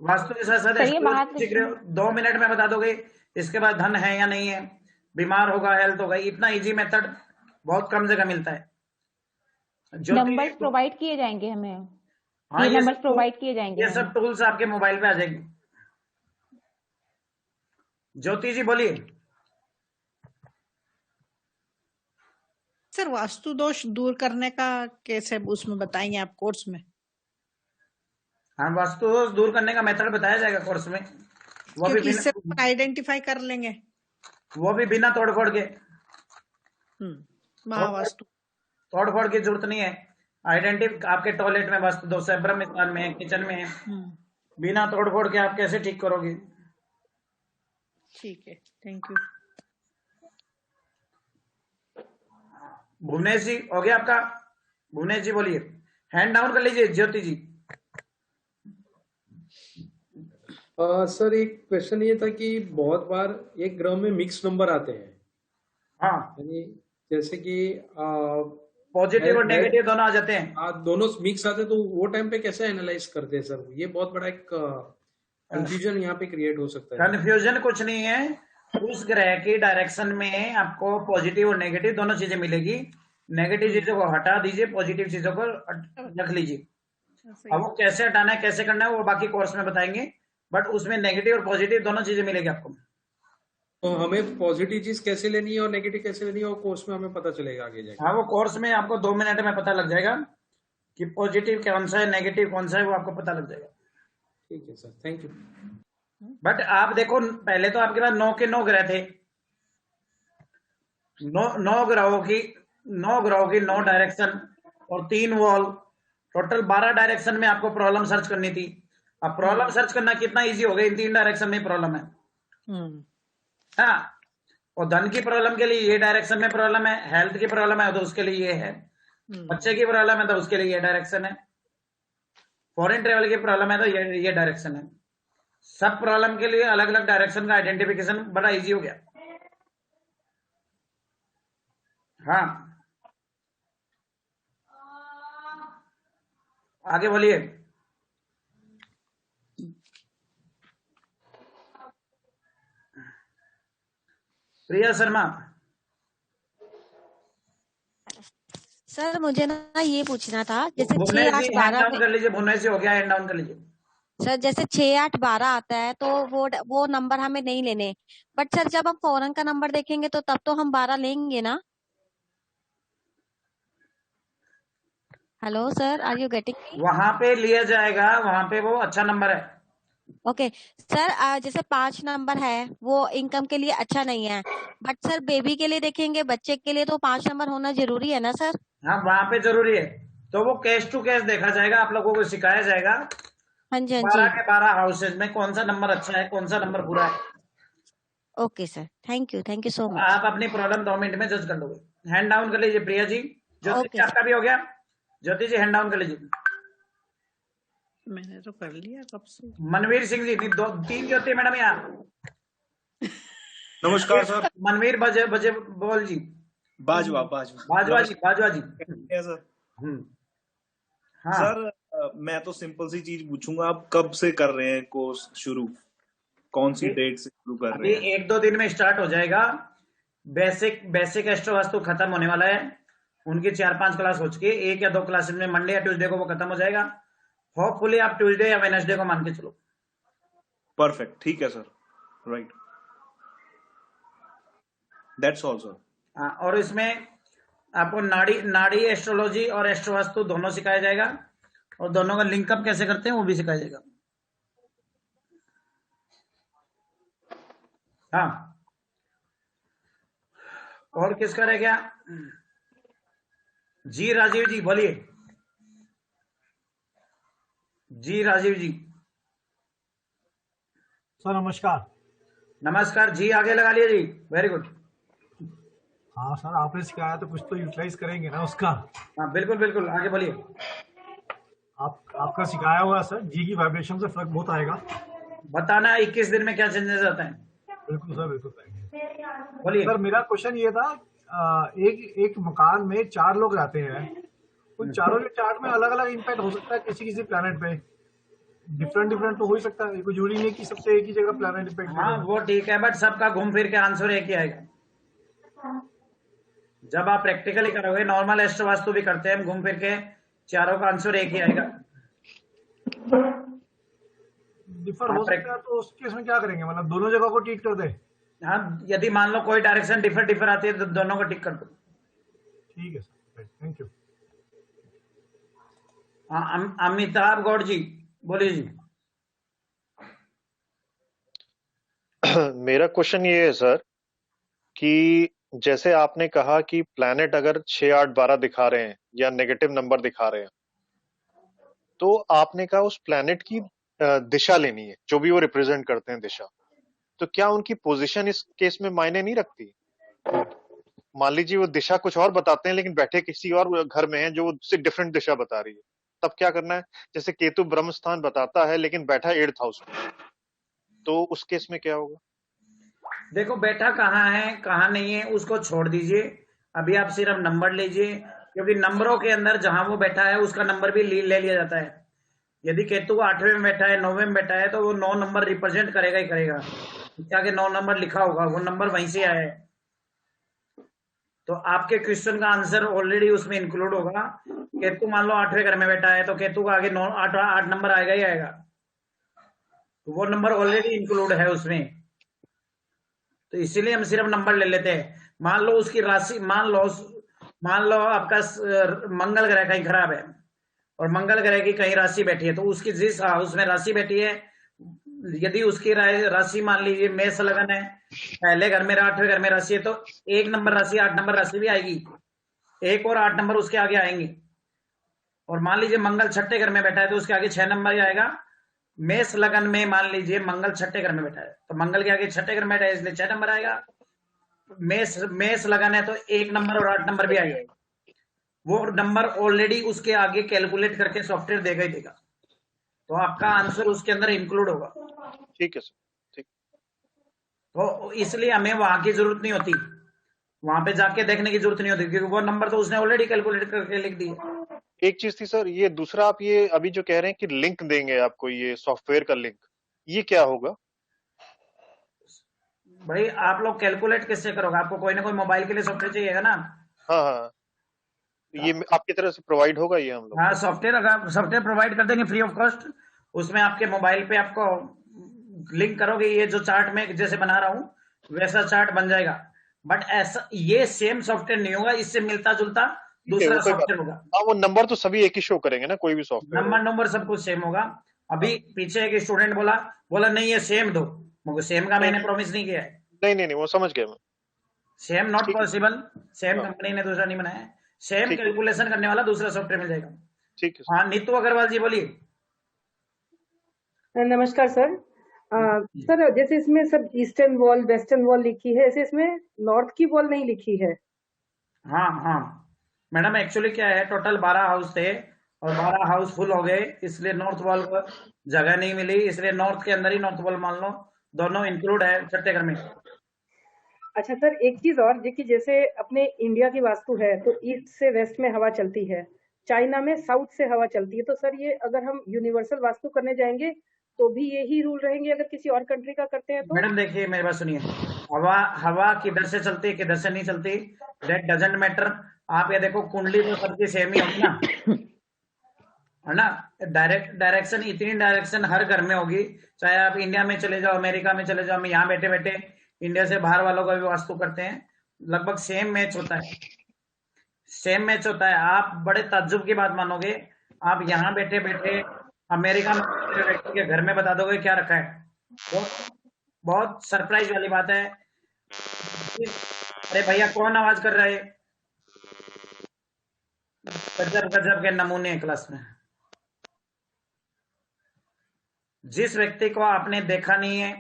वास्तु के साथ साथ एस्ट्रोलॉजी सीख रहे हो। 2 मिनट में बता दोगे इसके बाद धन है या नहीं है, बीमार होगा, हेल्थ होगा। इतना इजी मेथड बहुत कम जगह मिलता है। नंबर्स प्रोवाइड किए जाएंगे हमें। हाँ, ये नंबर्स प्रोवाइड किए जाएंगे। ये सब टूल्स आपके मोबाइल पे आ जाएंगे। ज्योति जी बोलिए। सर वास्तु दोष दूर करने का कैसे उसमें बताएंगे आप कोर्स में? हाँ, वास्तु दोष दूर करने का मेथड बताया जाएगा कोर्स में। वो भी इससे आइडेंटिफाई कर लेंगे, वो भी बिना तोड़फोड़ के। महावास्तु तोड़फोड़ की जरूरत नहीं है। आइडेंटिफाई आपके टॉयलेट में वास्तु दोष है, ब्रह्म स्थान में है, किचन में है, बिना तोड़फोड़ के आप कैसे ठीक करोगे? ठीक है, थैंक यू। भुवनेश जी हो गया आपका? भुवनेश जी बोलिए, हैंड डाउन कर लीजिए। ज्योति जी। सर एक क्वेश्चन ये था कि बहुत बार एक ग्रह में मिक्स नंबर आते हैं। हाँ, यानी जैसे कि पॉजिटिव और नेगेटिव दोनों आ जाते हैं। दोनों मिक्स आते हैं, तो वो टाइम पे कैसे एनालाइज करते हैं सर? ये बहुत बड़ा एक कंफ्यूजन यहाँ पे क्रिएट हो सकता है। कंफ्यूजन कुछ नहीं है। उस ग्रह की डायरेक्शन में आपको पॉजिटिव और नेगेटिव दोनों चीजें मिलेगी। नेगेटिव चीजों को हटा दीजिए, पॉजिटिव चीजों को रख लीजिए। अब वो कैसे हटाना है, कैसे करना है, वो बाकी कोर्स में बताएंगे। बट उसमें नेगेटिव और पॉजिटिव दोनों चीजें मिलेगी आपको। तो हमें पॉजिटिव चीज कैसे लेनी है और नेगेटिव कैसे लेनी है, वो कोर्स में हमें पता चलेगा आगे जाके। हाँ, वो कोर्स में आपको 2 मिनट में पता लग जाएगा कि पॉजिटिव कौन सा है, नेगेटिव कौन सा है, वो आपको पता लग जाएगा। ठीक है सर, थैंक यू। बट आप देखो, पहले तो आपके पास 9 के 9 ग्रह थे। 9 ग्रहों की 9 डायरेक्शन और 3 वॉल, टोटल 12 डायरेक्शन में आपको प्रॉब्लम सर्च करनी थी। अब प्रॉब्लम सर्च करना कितना इजी हो गया, इन 3 डायरेक्शन में प्रॉब्लम है। हाँ, और धन की प्रॉब्लम के लिए ये डायरेक्शन में प्रॉब्लम है, हेल्थ की प्रॉब्लम है तो उसके लिए ये है, बच्चे की प्रॉब्लम है तो उसके लिए ये डायरेक्शन है, फॉरेन ट्रेवल की प्रॉब्लम है तो ये डायरेक्शन है। सब प्रॉब्लम के लिए अलग अलग डायरेक्शन का आइडेंटिफिकेशन बड़ा इजी हो गया। हाँ, आगे बोलिए। प्रिया शर्मा। सर मुझे ना ये पूछना था, जैसे 6, 8, हैंड 12 डाउन कर लीजिए। भुवनेश जी हो गया, हैंड डाउन कर लीजिए। सर जैसे 6, 8, 12 आता है तो वो नंबर हमें नहीं लेने, बट सर जब हम फॉरेन का नंबर देखेंगे तो तब तो हम 12 लेंगे ना? Hello sir, are you getting? वहां पे लिया जाएगा, वहां पे वो अच्छा नंबर है। ओके सर, जैसे 5 नंबर है वो इनकम के लिए अच्छा नहीं है, बट सर बेबी के लिए देखेंगे, बच्चे के लिए तो 5 नंबर होना जरूरी है ना सर? हाँ, वहां पे जरूरी है। तो वो कैश टू कैश देखा जाएगा, आप लोगों को सिखाया जाएगा। हाँ जी, हाँ 12 जी। के 12 हाउसेज में कौन सा नंबर अच्छा है, कौन सा नंबर बुरा है। Okay sir, thank you so much. आप अपनी प्रॉब्लम 2 मिनट में जज कर लोगे। हैंड डाउन कर लीजिए प्रिया जी। ज्योति जी आपका भी हो गया? ज्योति जी हैंड डाउन कर लीजिए। मैंने तो कर लिया कब से। मनवीर सिंह जी, 3 ज्योति मैडम यहाँ। नमस्कार सर। मनवीर बजे बोल जी। बाजवा जी। सर। हाँ सर, मैं तो सिंपल सी चीज पूछूंगा, आप कब से कर रहे हैं कोर्स शुरू? कौन सी डेट से शुरू कर रहे हैं? 1-2 दिन में स्टार्ट हो जाएगा। बेसिक एस्ट्रो वास्तु खत्म होने वाला है। उनकी 4-5 क्लास हो चुकी है। 1 या 2 क्लासेस में मंडे या ट्यूसडे को वो खत्म हो जाएगा। होपफुली आप ट्यूसडे या वेडनेसडे को मान के चलो। परफेक्ट, ठीक है sir, right, that's all sir. हाँ, और इसमें आपको नाड़ी एस्ट्रोलॉजी और एस्ट्रोवास्तु दोनों सिखाया जाएगा, और दोनों का लिंकअप कैसे करते हैं वो भी सिखाया जाएगा। हाँ, और किसका रह गया? जी राजीव जी बोलिए। जी राजीव जी। सर नमस्कार। नमस्कार जी, आगे लगा लिया जी, वेरी गुड। हाँ सर, आपने सिखाया तो कुछ तो यूटिलाइज करेंगे ना उसका। हाँ बिल्कुल बिल्कुल, आगे बोलिए। आपका सिखाया हुआ सर, जी की वाइब्रेशन से फर्क बहुत आएगा। बताना 21 दिन में क्या चेंजेस आता है। बिल्कुल सर, बिल्कुल। बोलिए सर मेरा क्वेश्चन ये था, एक मकान में 4 लोग रहते हैं, उन चारों के चार्ट में अलग अलग इम्पैक्ट हो सकता है किसी किसी प्लैनेट पे, डिफरेंट तो हो ही सकता है, कोई जरूरी नहीं कि सबसे एक ही जगह प्लैनेट इम्पैक्ट। हाँ वो ठीक है, बट सबका घूम फिर के आंसर एक ही आएगा। जब आप प्रैक्टिकली करोगे, नॉर्मल एस्ट्रो वास्तु भी करते हैं हम, घूम फिर के चारों का आंसर एक ही आएगा। डिफर हो सकता है तो उस केस में क्या करेंगे, मतलब दोनों जगह को ट्रीट कर दे? हाँ, यदि मान लो कोई डायरेक्शन डिफर आती है तो दोनों को टिक कर दो। ठीक है सर, थैंक यू। हाँ, अमिताभ गौड़ जी बोलिए जी। मेरा क्वेश्चन ये है सर कि जैसे आपने कहा कि प्लैनेट अगर 6, 8, 12 दिखा रहे हैं या नेगेटिव नंबर दिखा रहे हैं, तो आपने कहा उस प्लैनेट की दिशा लेनी है, जो भी वो रिप्रेजेंट करते हैं दिशा, तो क्या उनकी पोजीशन इस केस में मायने नहीं रखती? मान लीजिए वो दिशा कुछ और बताते हैं लेकिन बैठे किसी और घर में हैं जो उससे डिफरेंट दिशा बता रही है, तब क्या करना है? जैसे केतु ब्रह्म स्थान बताता है लेकिन बैठा 8th हाउस में, तो उस केस में क्या होगा? देखो बैठा कहाँ है कहाँ नहीं है उसको छोड़ दीजिए, अभी आप सिर्फ नंबर लीजिए, क्योंकि नंबरों के अंदर जहां वो बैठा है उसका नंबर भी ले लिया जाता है। यदि केतु 8वें में बैठा है, 9वें में बैठा है, तो वो 9 नंबर रिप्रेजेंट करेगा ही करेगा, क्या 9 नंबर लिखा होगा, वो नंबर वहीं से आया है। तो आपके क्वेश्चन का आंसर ऑलरेडी उसमें इंक्लूड होगा। केतु मान लो 8वें घर में बैठा है तो केतु का आगे 8 नंबर आएगा ही आएगा, तो वो नंबर ऑलरेडी इंक्लूड है उसमें, तो इसीलिए हम सिर्फ नंबर ले लेते हैं। मान लो उसकी राशि, मान लो आपका मंगल ग्रह कहीं खराब है और मंगल ग्रह की कहीं राशि बैठी है, तो उसकी जिस हाउस में राशि बैठी है, यदि उसकी राशि मान लीजिए मेष लगन है, पहले घर में 8वें घर में राशि है, तो 1 नंबर राशि 8 नंबर राशि भी आएगी, 1 और 8 नंबर उसके आगे आएंगे। और मान लीजिए मंगल 6ठे घर में बैठा है तो उसके आगे 6 नंबर ही आएगा। मेष लगन में मान लीजिए मंगल 6ठे घर में बैठा है तो मंगल के आगे 6ठे घर में बैठा है इसलिए 6 नंबर आएगा। मेष लगन है तो 1 नंबर और 8 नंबर भी आएगा, वो नंबर ऑलरेडी उसके आगे कैलकुलेट करके सॉफ्टवेयर देगा ही देगा, तो आपका आंसर उसके अंदर इंक्लूड होगा। ठीक है सर, ठीक। तो इसलिए हमें वहां की जरूरत नहीं होती, वहां पे जाके देखने की जरूरत नहीं होती, क्योंकि वो नंबर तो उसने ऑलरेडी कैलकुलेट करके लिख दिए। एक चीज थी सर, ये दूसरा आप ये अभी जो कह रहे हैं कि लिंक देंगे आपको, ये सॉफ्टवेयर का लिंक, ये क्या होगा? भाई आप लोग कैलकुलेट किससे करोगे, आपको कोई ना कोई मोबाइल के लिए सॉफ्टवेयर चाहिएगा ना। हाँ, ये आपकी तरफ से प्रोवाइड होगा ये हम लोग? हाँ, सॉफ्टवेयर प्रोवाइड कर देंगे फ्री ऑफ कॉस्ट। उसमें आपके मोबाइल पे आपको लिंक करोगे, ये जो चार्ट में जैसे बना रहा हूँ वैसा चार्ट बन जाएगा, बट ऐसा ये सेम सॉफ्टवेयर नहीं होगा, इससे मिलता जुलता दूसरा सॉफ्टवेयर होगा। हाँ, वो नंबर तो सभी एक ही शो करेंगे ना, कोई भी सॉफ्टवेयर नंबर सब कुछ सेम होगा। अभी पीछे एक स्टूडेंट बोला नहीं ये सेम दो, मुझे सेम का मैंने प्रॉमिस नहीं किया है। नहीं, वो समझ गया मैं। Same not possible, same company ने दूसरा नहीं बनाया, सेम कैलकुलेशन करने वाला दूसरा सॉफ्टवेयर मिल जाएगा। ठीक है। हाँ, नीतू अग्रवाल जी बोलिए। नमस्कार सर। सर जैसे इसमें सब ईस्टर्न वॉल वेस्टर्न वॉल लिखी है, ऐसे इसमें नॉर्थ की वॉल नहीं लिखी है। हाँ मैडम, एक्चुअली क्या है, टोटल 12 हाउस थे और 12 हाउस फुल हो गए, इसलिए नॉर्थ वॉल को जगह नहीं मिली, इसलिए नॉर्थ के अंदर ही नॉर्थ वॉल मान लो, दोनों इंक्लूड है 6ठे घर में। अच्छा सर, एक चीज और, देखिए जैसे अपने इंडिया की वास्तु है तो ईस्ट से वेस्ट में हवा चलती है, चाइना में साउथ से हवा चलती है, तो सर ये अगर हम यूनिवर्सल वास्तु करने जाएंगे तो भी यही रूल रहेंगे अगर किसी और कंट्री का करते हैं तो? मैडम देखिए मेरी बात सुनिए, हवा किधर से चलती है किधर से नहीं चलती, दैट डजंट मैटर। आप ये देखो कुंडली तो सबकी सेम ही होगी ना, है ना। डायरेक्शन, इतनी डायरेक्शन हर घर में होगी, चाहे आप इंडिया में चले जाओ, अमेरिका में चले जाओ, हम यहाँ बैठे बैठे इंडिया से बाहर वालों का भी वास्तु करते हैं, लगभग सेम मैच होता है, सेम मैच होता है। आप बड़े ताज्जुब की बात मानोगे, आप यहाँ बैठे बैठे अमेरिका में बैठे व्यक्ति के घर में बता दोगे क्या रखा है, बहुत बहुत सरप्राइज वाली बात है। अरे भैया कौन आवाज कर रहा है? गजब गजब के नमूने हैं क्लास में। जिस व्यक्ति को आपने देखा नहीं है,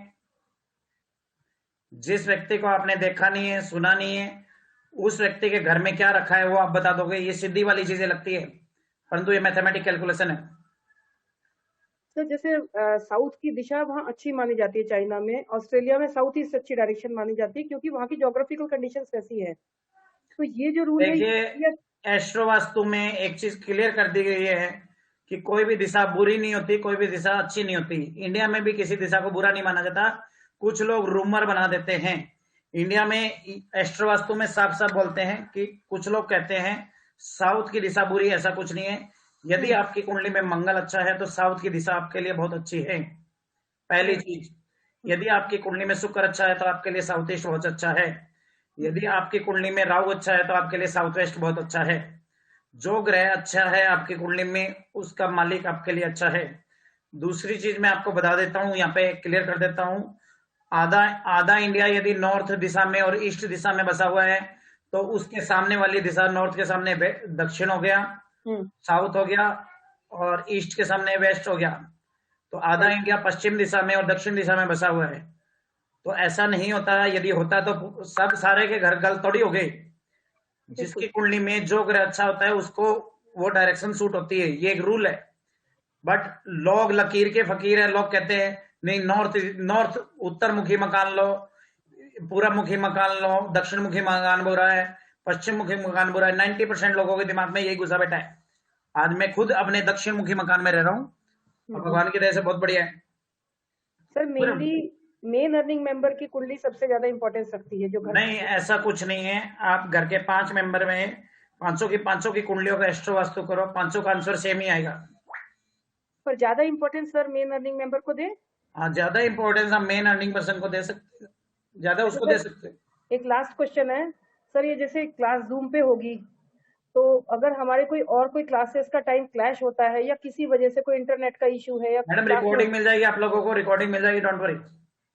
जिस व्यक्ति को आपने देखा नहीं है, सुना नहीं है, उस व्यक्ति के घर में क्या रखा है वो आप बता दोगे, ये सीधी वाली चीजें लगती है, परंतु ये मैथमेटिक कैलकुलेशन है। सर जैसे साउथ की दिशा वहाँ अच्छी मानी जाती है, चाइना में, ऑस्ट्रेलिया में साउथ ईस्ट अच्छी डायरेक्शन मानी जाती है क्योंकि वहाँ की ज्योग्राफिकल कंडीशंस वैसी है। तो ये जो रूल है, देखिए एस्ट्रो वास्तु में एक चीज क्लियर कर दी गई है कि कोई भी दिशा बुरी नहीं होती, कोई भी दिशा अच्छी नहीं होती। इंडिया में भी किसी दिशा को बुरा नहीं माना जाता, कुछ लोग रूमर बना देते हैं। इंडिया में एस्ट्रो वास्तु में साफ साफ बोलते हैं कि कुछ लोग कहते हैं साउथ की दिशा बुरी, ऐसा कुछ नहीं है। यदि आपकी कुंडली में मंगल अच्छा है तो साउथ की दिशा आपके लिए बहुत अच्छी है, पहली चीज। यदि आपकी कुंडली में शुक्र अच्छा है तो आपके लिए साउथ ईस्ट बहुत अच्छा है। यदि आपकी कुंडली में राहु अच्छा है तो आपके लिए साउथ वेस्ट बहुत अच्छा है। जो ग्रह अच्छा है आपकी कुंडली में, उसका मालिक आपके लिए अच्छा है। दूसरी चीज मैं आपको बता देता हूँ, यहाँ पे क्लियर कर देता हूँ, आधा इंडिया यदि नॉर्थ दिशा में और ईस्ट दिशा में बसा हुआ है तो उसके सामने वाली दिशा, नॉर्थ के सामने दक्षिण हो गया, साउथ हो गया, और ईस्ट के सामने वेस्ट हो गया। तो आधा इंडिया पश्चिम दिशा में और दक्षिण दिशा में बसा हुआ है। तो ऐसा नहीं होता, यदि होता तो सब सारे के घर गल थोड़ी हो गए। जिसकी कुंडली में जो ग्रह अच्छा होता है उसको वो डायरेक्शन सूट होती है, ये एक रूल है। बट लोग लकीर के फकीर है, लोग कहते हैं नहीं नॉर्थ उत्तर मुखी मकान लो, पूरब मुखी मकान लो, दक्षिण मुखी मकान बुरा है, पश्चिम मुखी मकान बुरा है। 90% लोगों के दिमाग में यही घुसा बैठा है। आज मैं खुद अपने दक्षिण मुखी मकान में रह रहा हूँ, भगवान की दया से बहुत बढ़िया है। Sir mainly main earning member की कुंडली सबसे ज्यादा इंपॉर्टेंस रखती है जो घर नहीं, ऐसा कुछ नहीं है। आप घर के 5 मेंबर में पांचों की कुंडलियों का एस्ट्रो वास्तु करो, पांचों का आंसर सेम ही आएगा। पर ज्यादा importance sir main earning member को दे। हाँ, ज्यादा इंपॉर्टेंस हम मेन अर्निंग पर्सन को दे सकते हैं, ज्यादा उसको दे सकते हैं। एक लास्ट क्वेश्चन है सर, ये जैसे क्लास जूम पे होगी तो अगर हमारे कोई क्लासेस का टाइम क्लैश होता है या किसी वजह से कोई इंटरनेट का इशू है या मैडम रिकॉर्डिंग मिल जाएगी आप लोगों को, रिकॉर्डिंग मिल जाएगी, don't worry.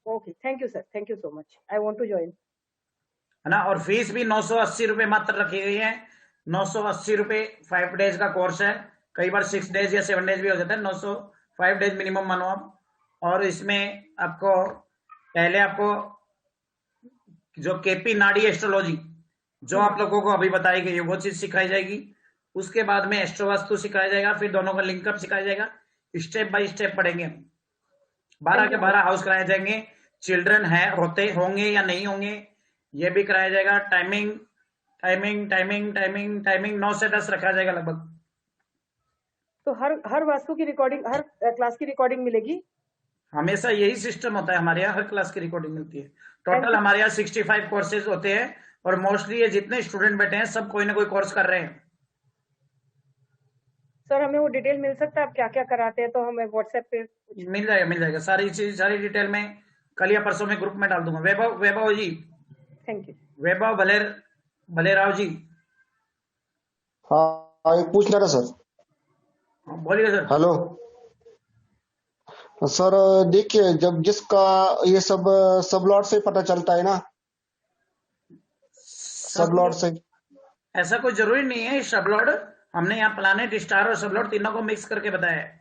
Okay, thank you sir, thank you so much, I want to join. है ना। और फीस भी 980 रुपए मात्र रखी गई है। 980 रुपए 5 डेज का कोर्स है, कई बार 6 डेज या 7 डेज भी हो जाता है। 5 डेज मिनिमम मानो आप। और इसमें आपको पहले आपको जो केपी नाड़ी एस्ट्रोलॉजी जो आप लोगों को अभी बताई गई है वो चीज सिखाई जाएगी। उसके बाद में एस्ट्रो वास्तु सिखाया जाएगा, फिर दोनों का लिंकअप सिखाया जाएगा। स्टेप बाय स्टेप पढ़ेंगे हम। 12 के 12 हाउस कराए जाएंगे। चिल्ड्रन है होंगे या नहीं होंगे ये भी कराया जाएगा। टाइमिंग 9 से 10 रखा जाएगा लगभग। तो हर वास्तु की रिकॉर्डिंग, हर क्लास की रिकॉर्डिंग मिलेगी। हमेशा यही सिस्टम होता है, हमारे यहाँ हर क्लास की रिकॉर्डिंग मिलती है। टोटल हमारे यहाँ 65 कोर्सेज होते हैं और मोस्टली ये जितने स्टूडेंट बैठे हैं सब कोई ना कोई कोर्स कर रहे हैं। सर हमें वो डिटेल मिल सकता है आप क्या क्या कराते हैं, तो हमें व्हाट्सएप पे मिल जाएगा सारी डिटेल में कल या परसों में ग्रुप में डाल दूंगा। वैभव जी, थैंक यू। वैभव भलेराव जी। हाँ, एक पूछना था सर। बोलिए सर। हेलो सर, देखिए जब जिसका ये सब लॉट से पता चलता है ना, सब लॉट से ऐसा कोई जरूरी नहीं है। सब लॉट हमने यहाँ प्लैनेट, स्टार और सब लॉट तीनों को मिक्स करके बताया है।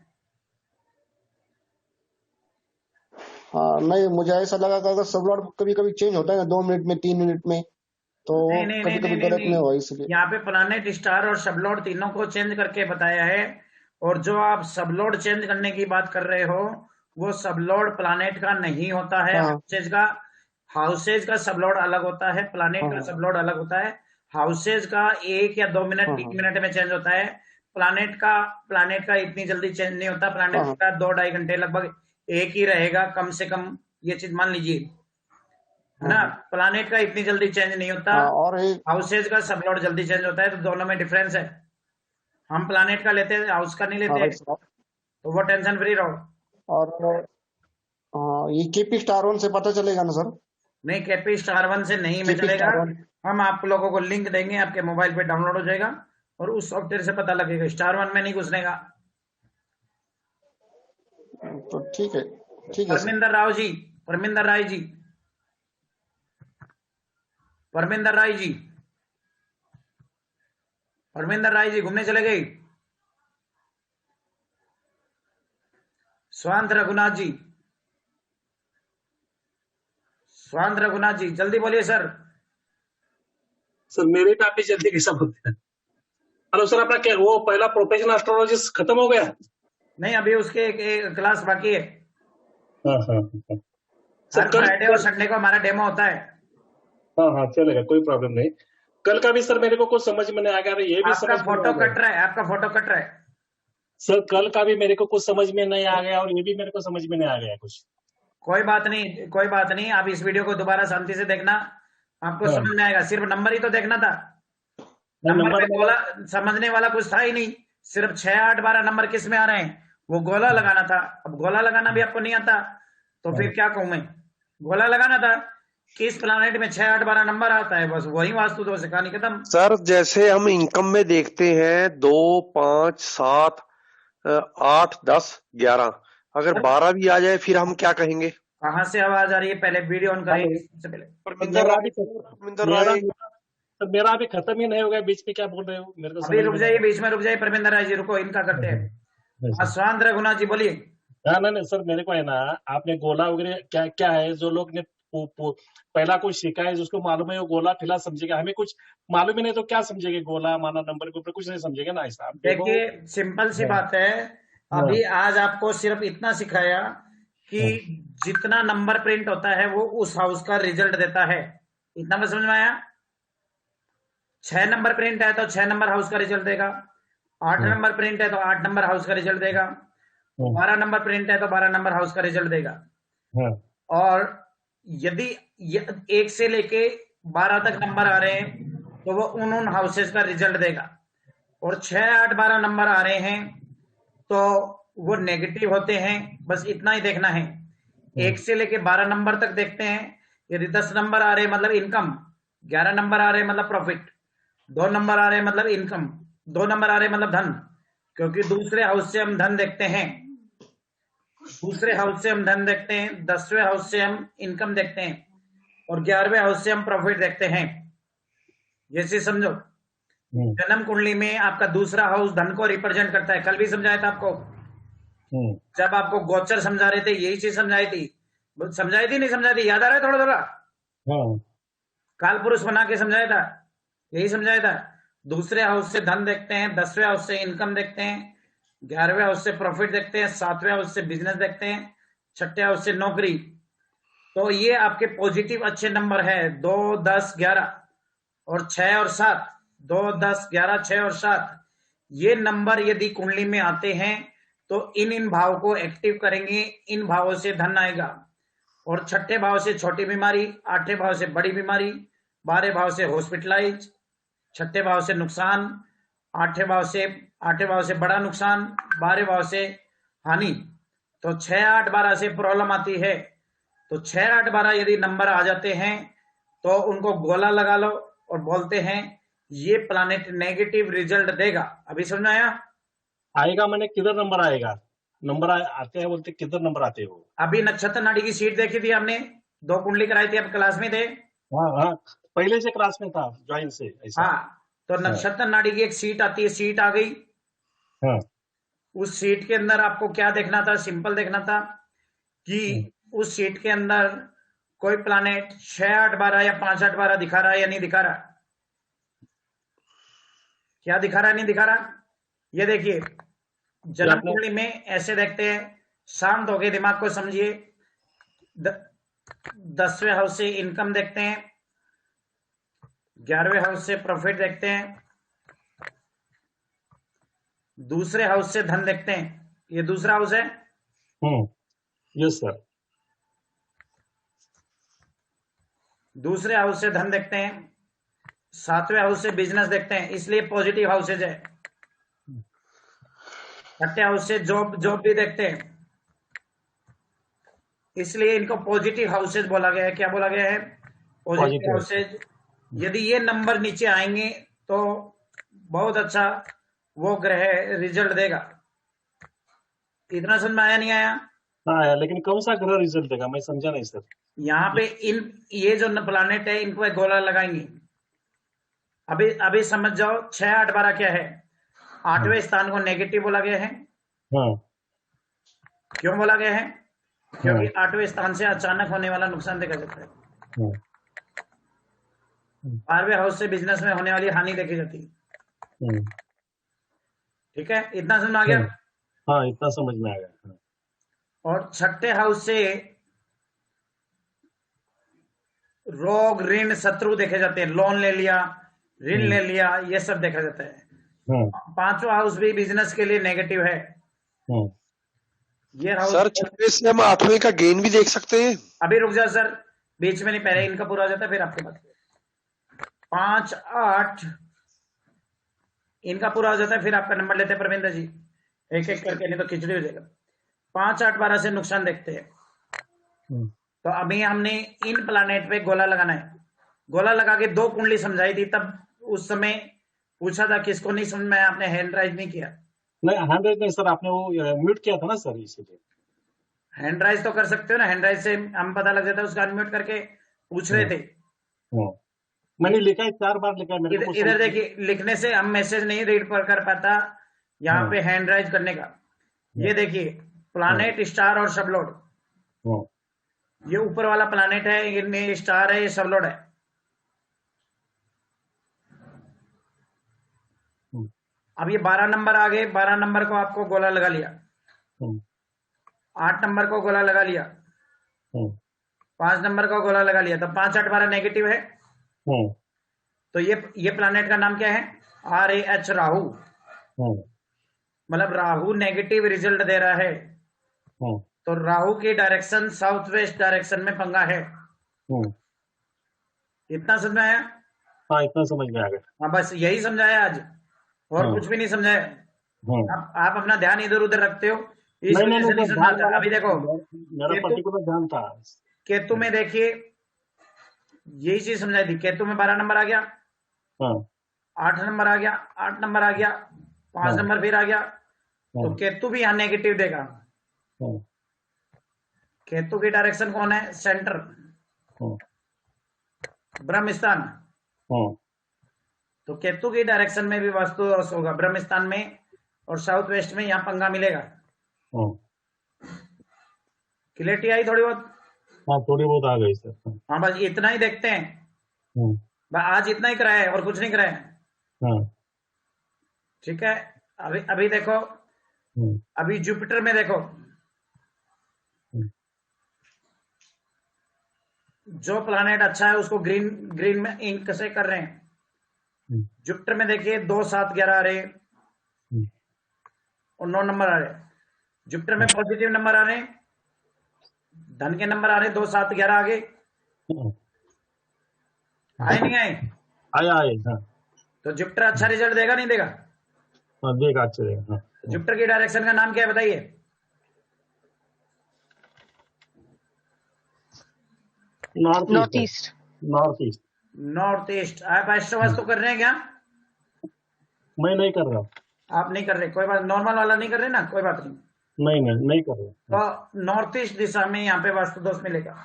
हाँ, नहीं मुझे ऐसा लगा कि अगर सब लॉट कभी कभी चेंज होता है ना 2 मिनट में 3 मिनट में, तो कभी कभी गलत नहीं हुआ इसलिए। यहाँ पे प्लैनेट, स्टार और सब लॉट तीनों को चेंज करके बताया है। और जो आप सब लॉट चेंज करने की बात कर रहे हो वो सब लॉर्ड प्लानेट का नहीं होता है। हाउसेज का सब लॉर्ड अलग होता है, प्लानेट का सब लॉर्ड अलग होता है। हाउसेज का 1 या 2 मिनट 3 मिनट में चेंज होता है। प्लानेट का इतनी जल्दी चेंज नहीं होता। प्लानेट का 2-2.5 घंटे लगभग एक ही रहेगा कम से कम, ये चीज मान लीजिए, है ना। प्लानेट का इतनी जल्दी चेंज नहीं होता और हाउसेज का सब लॉर्ड जल्दी चेंज होता है, तो दोनों में डिफरेंस है। हम प्लानेट का लेते हैं, हाउस का नहीं हाँ लेते, राइट सर। तो वो टेंशन फ्री रहो। और ये केपी स्टार वन से पता चलेगा ना सर? नहीं, केपी स्टार वन से नहीं में केपी चलेगा। Star one. हम आप लोगों को लिंक देंगे, आपके मोबाइल पे डाउनलोड हो जाएगा और उस सॉफ्टवेयर से पता लगेगा। स्टार वन में नहीं घुसने का। तो ठीक है सर। परमिंदर राव जी, परमिंदर राय जी, परमिंदर राय जी, परमिंदर राय जी घूमने चले गए। स्वांत रघुनाथ जी, स्वांत रघुनाथ जी जल्दी बोलिए सर। सर मेरे पे आप भी जल्दी कैसा बोलते हैं? हेलो सर, अपना क्या वो पहला प्रोफेशनल एस्ट्रोलॉजिस्ट खत्म हो गया? नहीं, अभी उसके एक क्लास बाकी है। हाँ। हर फ्राइडे और संडे को हमारा डेमो होता है। हाँ चलेगा, कोई प्रॉब्लम नहीं। कल का भी सर मेरे को कुछ समझ में नहीं आ गया, ये भी आपका समझ फोटो कट रहा है, आपका फोटो कट रहा है सर। कल का भी मेरे को कुछ समझ में नहीं आ गया और ये भी मेरे को समझ में नहीं आ गया कुछ। कोई बात नहीं, कोई बात नहीं। आप इस वीडियो को दोबारा शांति से देखना, आपको समझ में आएगा। सिर्फ नंबर ही तो देखना था, नंबर में गोला समझने वाला कुछ था ही नहीं। सिर्फ 6, 8, 12 नंबर किस में आ रहे हैं, वो गोला लगाना था। अब गोला लगाना भी आपको नहीं आता तो फिर क्या कहूं मैं। गोला लगाना था कि इस प्लानेट में 6, 8, 12 नंबर आता है, बस वही वास्तु दोष है, कहानी खत्म। सर जैसे हम इनकम में देखते हैं 2, 5, 7, 8, 10, 11, अगर 12 भी आ जाए फिर हम क्या कहेंगे? कहाँ से आवाज आ रही है? पहले वीडियो ऑन करें सबसे पहले। मेरा अभी खत्म ही नहीं हो गया, बीच में क्या बोल रहे हो मेरे को अभी रुक जाइए, बीच में रुक जाइए। परमिंदर राय जी रुको, इनका करते हैं। स्वांत रघुनाथ जी बोलिए। नहीं सर, मेरे को है ना, आपने गोला वगैरह क्या क्या है, जो लोग ने पहला कुछ सीखा है जिसको मालूम है वो गोला फिलहाल समझेगा। हमें कुछ मालूम ही नहीं तो क्या समझेगे? गोला माना नंबर के ऊपर कुछ नहीं समझेगा ना ऐसा। देखिए सिंपल सी बात है, अभी आज आपको सिर्फ इतना सिखाया कि जितना नंबर प्रिंट होता है वो उस हाउस का रिजल्ट देता है। इतना में समझ में आया? 6 नंबर प्रिंट है तो 6 नंबर हाउस का रिजल्ट देगा, 8 नंबर प्रिंट है तो 8 नंबर हाउस का रिजल्ट देगा, 12 नंबर प्रिंट है तो 12 नंबर हाउस का रिजल्ट देगा। और यदि 1 से लेके 12 तक नंबर आ रहे हैं तो वो उन हाउसेस का रिजल्ट देगा। और 6, 8, 12 नंबर आ रहे हैं तो वो नेगेटिव होते हैं। बस इतना ही देखना है। 1 से लेके 12 नंबर तक देखते हैं। यदि 10 नंबर आ रहे हैं मतलब इनकम, 11 नंबर आ रहे हैं मतलब प्रॉफिट, 2 नंबर आ रहे हैं मतलब इनकम, 2 नंबर आ रहे हैं मतलब धन, क्योंकि दूसरे हाउस से हम धन देखते हैं। दूसरे हाउस से हम धन देखते हैं, 10वें हाउस से हम इनकम देखते हैं और 11वें हाउस से हम प्रॉफिट देखते हैं। जैसे समझो जन्म कुंडली में आपका दूसरा हाउस धन को रिप्रेजेंट करता है। कल भी समझाया था आपको, जब आपको गोचर समझा रहे थे, यही चीज समझाई थी। नहीं समझाई थी? याद आ रहा है थोड़ा थोड़ा? काल पुरुष बना के समझाया था, यही समझाया था। दूसरे हाउस से धन देखते हैं, 10वें हाउस से इनकम देखते हैं, 11वें हाउस से प्रॉफिट देखते हैं, 7वें हाउस से बिजनेस देखते हैं, 6ठे हाउस से नौकरी। तो ये आपके पॉजिटिव अच्छे नंबर है, 2, 10, 11 और 6 और 7। 2, 10, 11, 6 और 7 ये नंबर यदि कुंडली में आते हैं तो इन भाव को एक्टिव करेंगे, इन भावों से धन आएगा। और 6ठे भाव से छोटी बीमारी, 8ठे भाव से बड़ी बीमारी, 12वें भाव से हॉस्पिटलाइज, 6ठे भाव से नुकसान, 8ठे भाव से बड़ा नुकसान, 12वें भाव से हानि। तो 6, 8, 12 से प्रॉब्लम आती है। तो 6, 8, 12 यदि नंबर आ जाते हैं तो उनको गोला लगा लो और बोलते हैं ये प्लानेट नेगेटिव रिजल्ट देगा। अभी समझ में आया? आएगा मैंने किधर नंबर आएगा? नंबर आते हैं बोलते, किधर नंबर आते हो? अभी नक्षत्र नाड़ी की सीट देखी थी हमने, 2 कुंडली कराई थी, आप क्लास में थे। हाँ पहले से क्लास में था, ज्वाइन से ऐसा। हाँ, तो नक्षत्र नाड़ी की एक सीट आती है, सीट आ गई। उस सीट के अंदर आपको क्या देखना था? सिंपल देखना था कि उस सीट के अंदर कोई प्लानेट 6, 8, 12 या 5, 8, 12 दिखा रहा है या नहीं दिखा रहा? क्या दिखा रहा है, नहीं दिखा रहा? ये देखिए जन्म कुंडली में ऐसे देखते हैं। शांत होके दिमाग को समझिए। 10वें हाउस से इनकम देखते हैं, 11वें हाउस से प्रॉफिट देखते हैं, दूसरे हाउस से धन देखते हैं। ये दूसरा हाउस है। Yes sir. दूसरे हाउस से धन देखते हैं, 7वें हाउस से बिजनेस देखते हैं, इसलिए पॉजिटिव हाउसेज है। छठे हाउस से जॉब जॉब भी देखते हैं, इसलिए इनको पॉजिटिव हाउसेज बोला गया है। क्या बोला गया है? Positive positive. हाउसेज। यदि ये नंबर नीचे आएंगे तो बहुत अच्छा वो ग्रह रिजल्ट देगा। इतना समझ में आया नहीं आया? हाँ, लेकिन कौन सा ग्रह रिजल्ट देगा, मैं समझा नहीं सर। यहाँ पे ये जो प्लानेट है इनको एक गोला लगाएंगे। अभी समझ जाओ 6, 8, 12 क्या है। 8वें स्थान को नेगेटिव बोला गया है। हाँ, क्यों बोला गया है? क्योंकि 8वें स्थान से अचानक होने वाला नुकसान देखा जाता है। 12वें हाउस से बिजनेस में होने वाली हानि देखी जाती है। ठीक है, इतना समझ में आ गया? हाँ, इतना समझ में आ गया। और छठे हाउस से रोग, ऋण, शत्रु देखे जाते हैं। लोन ले लिया, ऋण ले लिया, ये सब देखा जाता है। 5वां हाउस भी बिजनेस के लिए नेगेटिव है। ये हाउस सर 6वें से हम 8वें का गेन भी देख सकते हैं। अभी रुक जाओ सर, बीच में नहीं, पहले इनका पूरा हो जाता है फिर आपके बात। 5, 8 इनका पूरा हो जाता है फिर आपका नंबर लेते हैं परविंदर जी, एक एक करके, नहीं तो खिचड़ी हो जाएगा। 5, 8, 12 से नुकसान देखते हैं। तो अभी हमने इन प्लानेट पे गोला लगाना है। गोला लगा के 2 कुंडली समझाई थी, तब उस समय पूछा था किसको नहीं समझ में, आपने हैंड राइज नहीं किया। नहीं, हैंड राइज नहीं सर, आपने वो म्यूट किया था ना सर, इसीलिए। हैंड राइज तो कर सकते हो ना, हैंड राइज से हम पता लग जाता है। उसका अनम्यूट करके पूछ रहे थे। मैंने लिखा है, 4 बार लिखा है मेरे को। इधर देखिए, लिखने से हम मैसेज नहीं रीड कर पाता, यहाँ पे हैंड राइज करने का। ये देखिए, प्लानेट, स्टार और सबलोड। ये ऊपर वाला प्लानेट है, ये स्टार है, ये सबलोड है। अब ये 12 नंबर आ गए। 12 नंबर को आपको गोला लगा लिया। 8 नंबर को गोला लगा लिया। 5 नंबर को गोला लगा लिया। तो 5, 8, 12 नेगेटिव है। तो ये प्लैनेट का नाम क्या है? RAH, राहु। मतलब राहु नेगेटिव रिजल्ट दे रहा है। तो राहु की डायरेक्शन साउथ वेस्ट डायरेक्शन में पंगा है। इतना समझ में आया? हाँ, इतना समझ में आ गया। हाँ, बस यही समझाया आज, और कुछ भी नहीं समझाया। आप अपना ध्यान इधर उधर रखते हो, इस वजह से नहीं समझाता। अभी देखो, मेरा पर्टिकुलर ध्यान था। केतु में देखिए, यही चीज समझाई थी। केतु में 12 नंबर आ गया, 8 नंबर आ गया, 8 नंबर आ गया, 5 नंबर फिर आ गया। तो केतु भी यहाँ नेगेटिव देगा। केतु की डायरेक्शन कौन है? सेंटर, ब्रह्म स्थान। तो केतु की डायरेक्शन में भी वास्तु दोष होगा, ब्रह्म स्थान में और साउथ वेस्ट में। यहाँ पंगा मिलेगा। क्लियरिटी आई थोड़ी बहुत? हाँ, थोड़ी बहुत आ गई सर। हाँ, बस इतना ही देखते हैं। आज इतना ही कराया है और कुछ नहीं कराया। ठीक है, अभी देखो, अभी जुपिटर में देखो, जो प्लैनेट अच्छा है उसको ग्रीन में इंक से कर रहे हैं। जुपिटर में देखिए 2, 7, 11 आ रहे हैं और 9 नंबर आ रहे हैं। जुपिटर में पॉजिटिव नंबर आ रहे हैं, धन के नंबर आ रहे हैं। 2, 7, 11 आगे आए नहीं आए? आए। हाँ। तो जुपिटर अच्छा रिजल्ट देगा नहीं देगा? हाँ, देगा, अच्छा देगा। हाँ। जुपिटर की डायरेक्शन का नाम क्या है बताइए? North east. North east. आप एस्ट्रोवास्तु कर रहे हैं क्या? मैं नहीं कर रहा। आप नहीं कर रहे, कोई बात। नॉर्मल वाला नहीं कर रहे ना, कोई बात नहीं। नहीं कर रहे। तो नॉर्थ ईस्ट दिशा में यहाँ पे वास्तु दोष मिलेगा।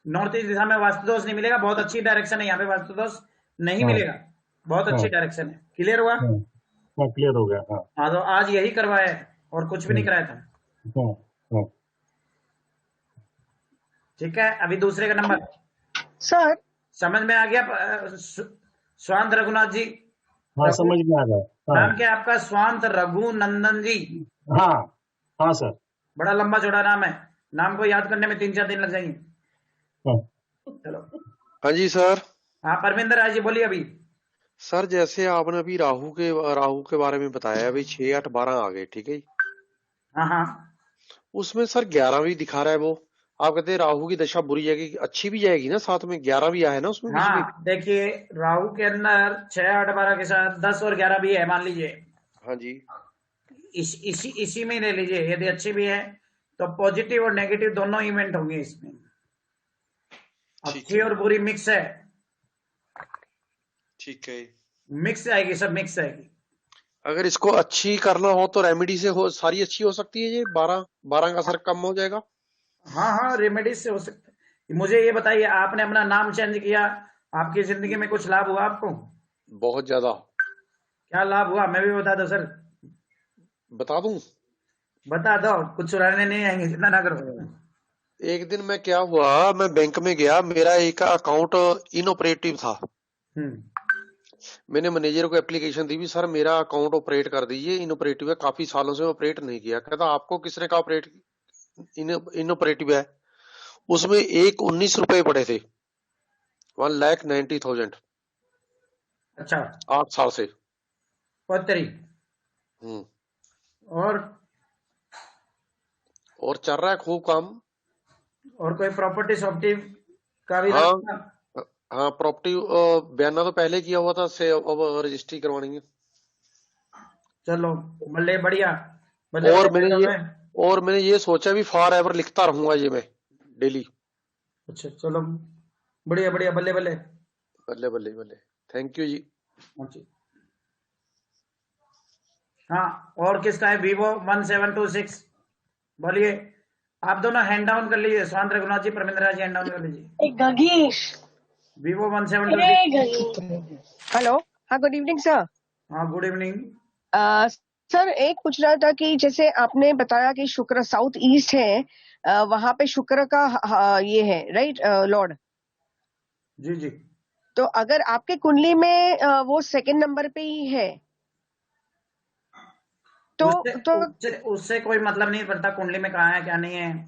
नॉर्थ ईस्ट दिशा में वास्तु दोष नहीं मिलेगा। बहुत अच्छी डायरेक्शन है, यहाँ पे वास्तु दोष नहीं मिलेगा। बहुत अच्छी डायरेक्शन है। क्लियर हुआ? क्लियर हो गया। हाँ, तो आज यही करवाया है और कुछ भी नहीं कराया था। ठीक है, अभी दूसरे का नंबर सर समझ में आ गया? स्वांत रघुनाथ जी। हाँ, समझ में आ गया। नाम क्या आपका? स्वांत रघुनंदन जी। हाँ सर। बड़ा लंबा चौड़ा नाम है, नाम को याद करने में 3-4 दिन लग जाएंगे। चलो। हाँ जी सर। हाँ, परमिंदर राय जी बोलिए। अभी सर जैसे आपने अभी राहु के बारे में बताया, अभी 6, 8, 12 आ गए, ठीक है। हाँ। उसमें सर 11 भी दिखा रहा है। वो आप कहते हैं राहु की दशा बुरी जाएगी, अच्छी भी जाएगी ना, साथ में 11 भी आया है ना उसमें। हाँ, देखिए राहु के अंदर 6, 8, 12 के साथ 10 और 11 भी है, मान लीजिए। हाँ जी। इसी में ले लीजिए। यदि अच्छी भी है तो पॉजिटिव और नेगेटिव दोनों इवेंट होंगे इसमें। अच्छी और बुरी मिक्स है। ठीक है। मिक्स आएगी, सब मिक्स आएगी। अगर इसको अच्छी करना हो तो रेमेडी से हो, सारी अच्छी हो सकती है। ये 12 का असर कम हो जाएगा। हाँ, रेमेडी से हो सकता है। मुझे ये बताइए, आपने अपना नाम चेंज किया, आपकी जिंदगी में कुछ लाभ हुआ आपको? बहुत ज्यादा। क्या लाभ हुआ, मैं भी बता दो सर। बता दूं? बता दो, कुछ चुराने नहीं आएंगे, जितना ना करो। एक दिन मैं क्या हुआ, मैं बैंक में गया, मेरा एक अकाउंट इनऑपरेटिव था। मैंने मैनेजर को एप्लीकेशन दी भी, सर मेरा अकाउंट ऑपरेट कर दीजिए, इनऑपरेटिव है, काफी सालों से ऑपरेट नहीं किया। कहता आपको किसने कहा ऑपरेट इनऑपरेटिव है? उसमें 19 रुपए पड़े थे, 1,90,000। अच्छा, 8 साल से। पत्तरी। और चल रहा है खूब काम। और कोई प्रॉपर्टी शॉपर्टी का भी? हाँ, प्रॉपर्टी बयाना तो पहले किया हुआ था, से अब रजिस्ट्री करवानी है। चलो बल्ले, बढ़िया। और मैंने ये सोचा भी फॉर एवर लिखता रहूंगा ये मैं डेली। अच्छा, चलो बढ़िया बढ़िया, बल्ले बल्ले बल्ले बल्ले बल्ले। थैंक यू जी। हाँ, और किसका है? Vivo 1726। बोलिए। आप दोनों हैंड डाउन कर लीजिए। स्वांत रघुनाथ जी, परमिंद्रा जी, हैंड डाउन कर लीजिए। Vivo 1726। हेलो, हाँ, गुड इवनिंग सर। हाँ, गुड इवनिंग। सर एक पूछ रहा था कि जैसे आपने बताया कि शुक्र साउथ ईस्ट है, वहां पे शुक्र का ये है, राइट लॉर्ड? जी जी। तो अगर आपके कुंडली में वो सेकंड नंबर पे ही है तो उससे कोई मतलब नहीं पड़ता कुंडली में कहाँ है क्या नहीं है।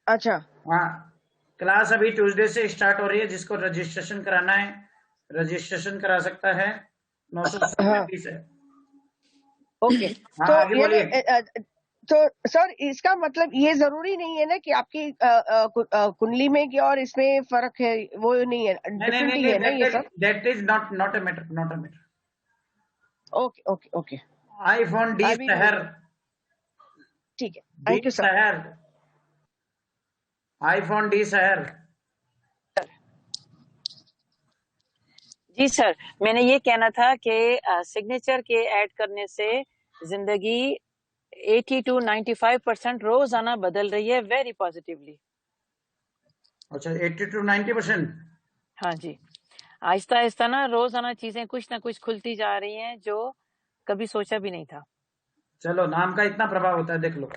अच्छा। हाँ, क्लास अभी ट्यूसडे से स्टार्ट हो रही है। जिसको रजिस्ट्रेशन कराना है रजिस्ट्रेशन करा सकता है। 900 फीस है। ओके। हाँ, आगे बोलिए। तो सर इसका मतलब ये जरूरी नहीं है ना कि आपकी कुंडली में की और इसमें फर्क है, वो नहीं है, डिफरेंट ही है ना ये सब? That is not a matter. Okay okay okay. IPhone D शहर। ठीक है, thank you sir. IPhone D शहर। जी सर, मैंने ये कहना था कि सिग्नेचर के ऐड करने से जिंदगी 80 to 95% रोजाना बदल रही है, वेरी पॉजिटिवली। अच्छा, 80 to 90%? हाँ जी, आहिस्ता आहिस्ता ना रोजाना चीजें कुछ ना कुछ खुलती जा रही हैं जो कभी सोचा भी नहीं था। चलो, नाम का इतना प्रभाव होता है, देख लो।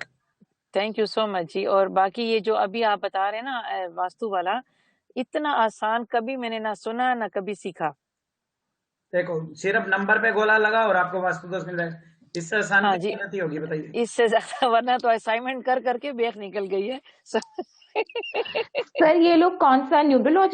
थैंक यू सो मच जी। और बाकी ये जो अभी आप बता रहे हैं ना वास्तु वाला, इतना आसान कभी मैंने ना सुना ना कभी सीखा। देखो, सिर्फ नंबर पे गोला लगा और आपको वास्तु दोष मिल जाएगा। इससे आसान गलती होगी, बताइए। इससे ज्यादा, वरना तो असाइनमेंट कर करके बेख निकल गई है। सर ये लोग कौन सा न्यूमरोलॉजी